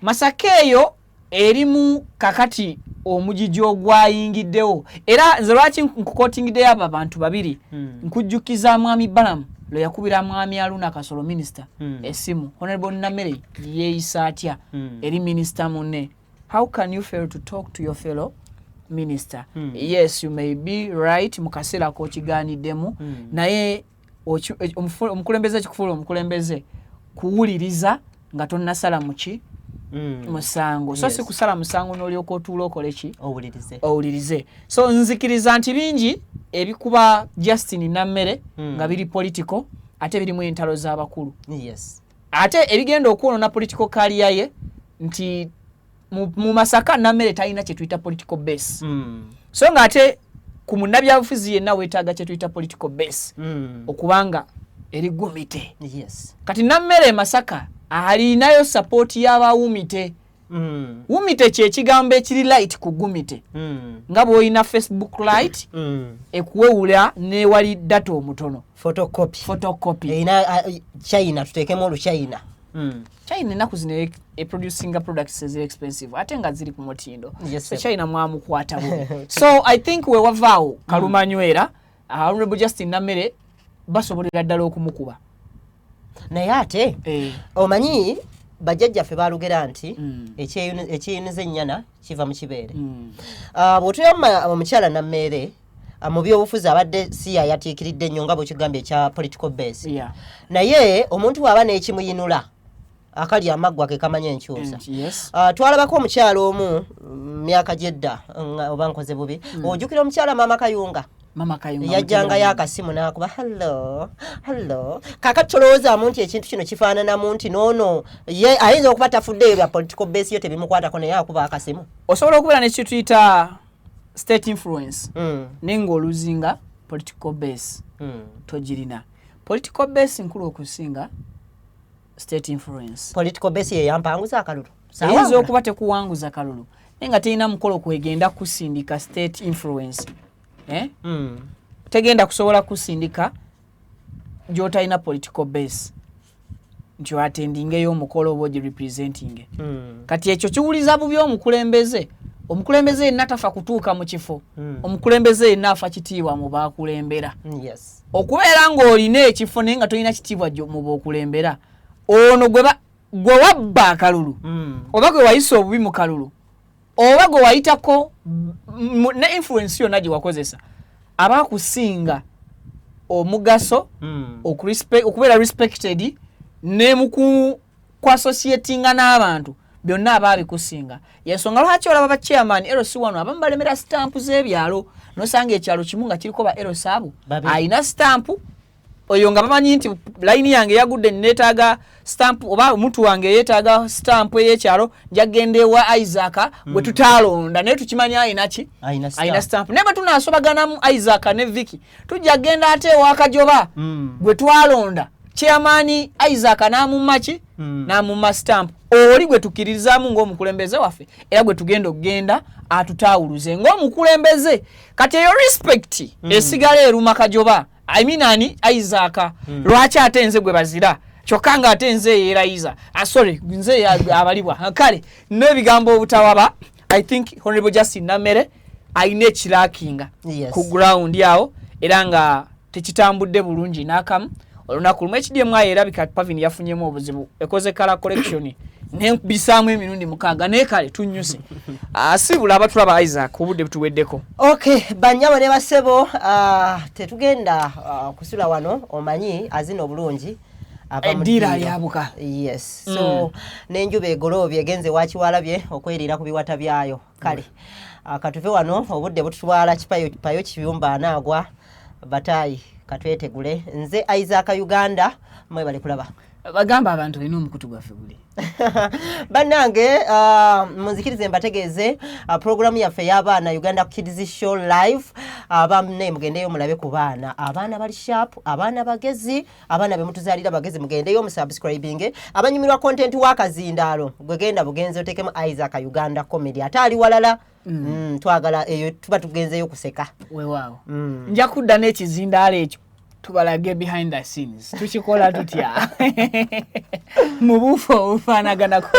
Masaka eyo erimu kakati omujiji ogwayingiddewo era nze lwaki nkukotingiddeyo abo abantu babiri nkujjukiza mwami Balamu lo yakubira mwami Aruna Kasolo minister esimu Honorable Nammere yeeyisa atya eri minister munne. How can you fail to talk to your fellow minister? Yes, you may be right mukasera ko kiganiddemu naye omukulembeze kikufula omukulembeze kuwuliriza nga tonnasala muki musango so si kusala musango n'olyoka otuula okole ki owulirize so nzikiriza nti bingi ebikuba Justin Nammere nga biri political ate birimu entalo z'abakulu ate ebigenda okwonoona political career ye nti mu Masaka Nammere talina kye tuyita political base so nga ate ku munnabyabufuzi yenna weetaaga kye tuyita political base okubanga eri gumite kati Nammere Masaka alinayo support y'abawumite wumite kyekigambo ekiri light ku gumite nga bw'olina Facebook light ekuwewula n'ewali data omutono photocopy erina China tuteekemu oluchina China ennaku zino producing products eziri expensive ate nga ziri ku mutindo so China mwamukwata bubi so I think we wavaawo kalumanywera Honorable Justin Nammere basobolera ddala okumukuba naye ate omanyi bajjajjaffe balugera nti ekyeyuniza ennyana kiva mu kibeere bw'otuyamba omukyala Nammere mu byobufuzi abadde siya yatiikiridde nnyo nga bwekigambye ekya political base. Yeah. Naye omuntu bw'aba n'ekimuyinula akali amaggwa ke kamanya enkyusa. Yes. Twalabako omukyalo omu myaka gyedda oba nkoze bubi. Ojjukira omukyala Mama Kayunga. Mama Kayunga yajjanga yakasimu n'akuba hello kakati tolowoozamu nti ekintu kino kifaananamu nti noono ye ayinza okuba tafuddeyo bya political base yo tebimukwatako naye akuba akasimu. Osobola okubeera ne kintu tuyita state influence naye ng'oluzinga political base togirina. Political base nkulu okusinga state influence. Political base ye yampanguza akalulu. Ayinza okuba tekuwanguza kalulu naye nga terina mukolo kwegenda kusindika state influence. Tegenda kusobola kusindika gy'otalina political base nti atendingeyo omukolo oba representing. Kati ekyo kiwuliza bubi omukulembeze. Omukulembeze yenna tafa kutuuka mu kifo. Omukulembeze yenna afa kitiibwa mu baakulembera. Yes. Okubeera ng'olina ekifo naye nga tolina kitiibwa mu bookulembera, ono gwe wabba akalulu oba gwe wayisa obubi mu kalulu oba gwe wayitako ne influence yonna gye wakozesa abaakusinga omugaso okubeera respected ne mu associatinga n'abantu byonna abaabikusinga. Yensonga lwaki olaba ba chairman LC wano abamu balemera stampu z'ebyalo nosanga ekyalo kimu nga kiriko ba LC abo ayina stampu oyo nga bamanyi nti line yange yagudde neetaaga stamp oba omuntu wange yeetaaga stamp ey'ekyalo njagende wa Isaac gwe tutaalonda naye tukimanya ayina stamp naye tunaasobaganamu Isaac ne Vicky tujja genda ate ewa Kajoba gwe twalonda chairman Isaac n'amumaki n'amumma stamp oli gwe tukkiririzaamu ng'omukulembeze waffe era gwe tugenda atutaawuluze ng'omukulembeze. Kati eyo respect esigala eruma Kajoba I mean ani Isaac lwaki ate nze gwe bazira kyokka nga ate nze yeerayiza sorry nze abalibwa kale n'ebigambo obutawaba. I think Honorable Justin Namere ayina ekirakinga ku ground yawo era nga tekitambudde bulungi n'akamu. Olunaku lumu HDM erabika Pavin yafunyemu obuzibu ekoze kala collection nebisaamu emirundi 6 naye kale tunnyuse asibula abatulaba Isaac obudde butuweddeko. Okay banyama ne basebo tetugenda kusula wano omanyi azina obulungi edira lyabuka. Yes so n'enjuba egolobye egenze wakiwalabye okwerira ku biwata byayo kale katuve wano obudde bututwala kipayo kibumba anaagwa batayi katwetegule nze Isaac Uganda mwe bali kulaba bagamba abantu ino omukutu gwaffe guli banange munzikirize mbategeeze program yaffe y'abaana Uganda Kids Show live abamne mugendeyo mulabe ku baana abaana bali sharp abaana bagezi abaana bemutuzalira bagezi mugendeyo mu subscribing abanyumirwa content wakazindaalo gwegenda bugenze otekemu Isaac Uganda comedy atali walala twagala eyo tuba tugenzeyo kuseka weewaawo nja kudda n'ekizindaalo ekyo tubalage behind the scenes tukikola tutya mu bufo ufanagana ko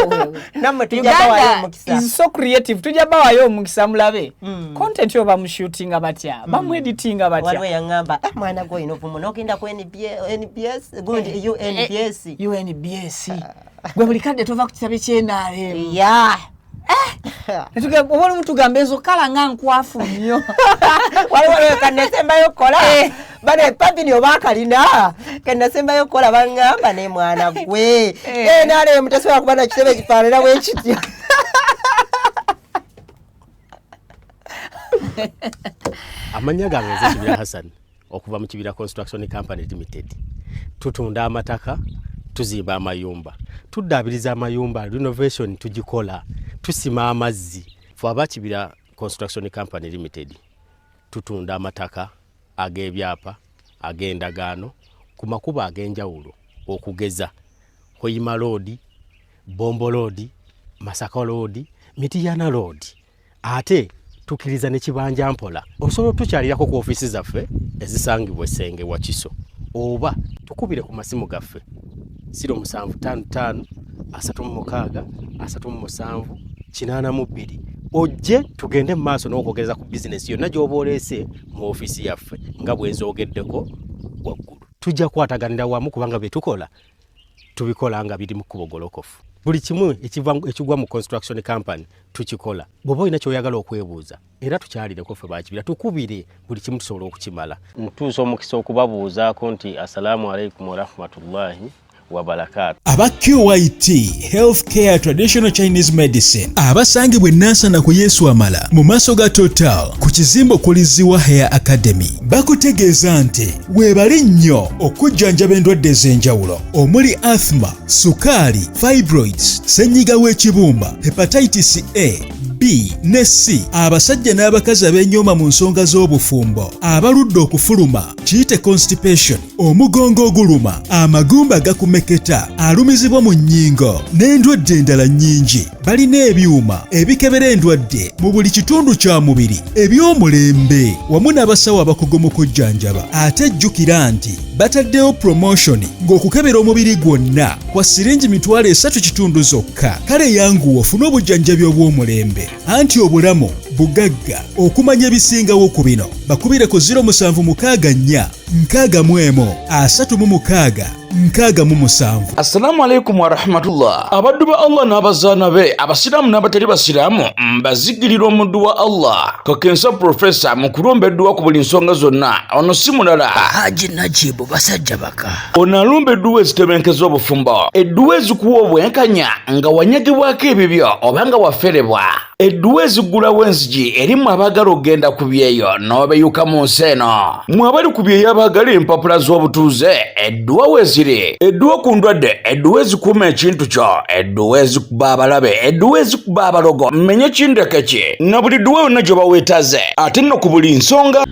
namwe tujabawayo mukisa is so creative tujabawayo omukisa mulabe content yo ba mu shooting abatya ba mu editing abatya walwe yangamba mwana go inovumo nokenda ku NBS good UNBS gwe buli kadde tova kutabe kyenale yeah Natuke obona omuntu gambezo kala nga nkwafu nnyo waliwo kanasembayo kola bane Pavin obakalina kanasembayo kola bangamba ne mwana gwe nale mutasobola kuba na kitebe kifaanana bwekityo amanya gange nze Kibira Hassan okuva mu Kibira Construction Company Limited tutunda amataka tuzimba amayumba tuddaabiriza amayumba renovation tugikola tusima amazzi fo aba Kibira Construction Company Limited tutunda amataka ag'ebyapa ag'endagaano ku makuba ag'enjawulo okugeza Hoima Road, Bombo Road, Masaka Road, Mitiyana Road ate tukiriza ne Kibanja Mpola osobola tukyalirako ku offices zaffe ezisangibwa Senge wa Kiso oba tukubire ku masimu gaffe 0755 36 37 82 ojje tugende mu maaso n'okwogereza ku business yonna gy'oboolese mu office yaffe nga bwe nzoogeddeko waggulu tujja kwataganira wamu kubanga bye tukola tubikola nga biri mu kubogolokofu. Buli kimu ekigwa mu construction company tukikola. Bwoba olina kyoyagala okwebuuza era tukyalireko ffe bakibira tukubire buli kimu tusobola okukimala. Ntuusa omukisa okubabuuzaako nti assalamu alaikum warahmatullahi wabarakatuh. Aba QYT Healthcare Traditional Chinese Medicine abasangibwa Nansana ku Yesu Amala mu maaso ga Total ku kizimbo kuliziwa Hair Academy bakutegeeza nti weebali nnyo okujjanjaba endwadde ez'enjawulo omuli asthma, sukaali, fibroids, ssenyiga w'ekibumba, hepatitis A, B ne C, abasajja n'abakazi ab'enyooma mu nsonga z'obufumbo, abaludde okufuluma kiyite constipation, omugongo oguluma, amagumba gakumeketa, alumizibwa mu nnyingo n'endwadde endala nnyingi. Balina ebyuma ebikebera endwadde mu buli kitundu kya mubiri eby'omulembe wamu n'abasawo abakugu mu kujjanjaba. Ate jjukira nti bataddewo promotion ng'okukebera omubiri gwonna kwa siringi 3 zokka. Kale yanguwa ofune obujjanjabi obw'omulembe anti obulamu bugagga. Okumanya ebisingawo ku bino bakubire ku 076 Assalamu alaikum wa rahmatullah. Abaddu ba Allah n'abazaana be abasiraamu n'abatali basiraamu mbazigirira omuddu wa Allah Kakensa Professor mu kulombeddwa ku buli nsonga zonna. Ono si mulala Haji Najibu basajja baka. ono alumba edduwa ezitebenkeza obufumbo, edduwa ezikuwa obwenkanya nga wanyagibwako ebibyo oba nga waferebwa, edduwa ezigulawo enzigi erimu abaagala okgenda ku byeyo n'obeyuka mu nsi eno. Mmwe abali ku byeyo abaagala empapula z'obutuuze, edduwa weeziri, edduwa ku ndwadde, edduwa ezikuuma ekintu kyo, edduwa ezikuba abalabe, edduwa ezikuba abalogo, mmenye kindeke ki na buli dduwa yonna gye baweetaze. Ate nno ku buli nsonga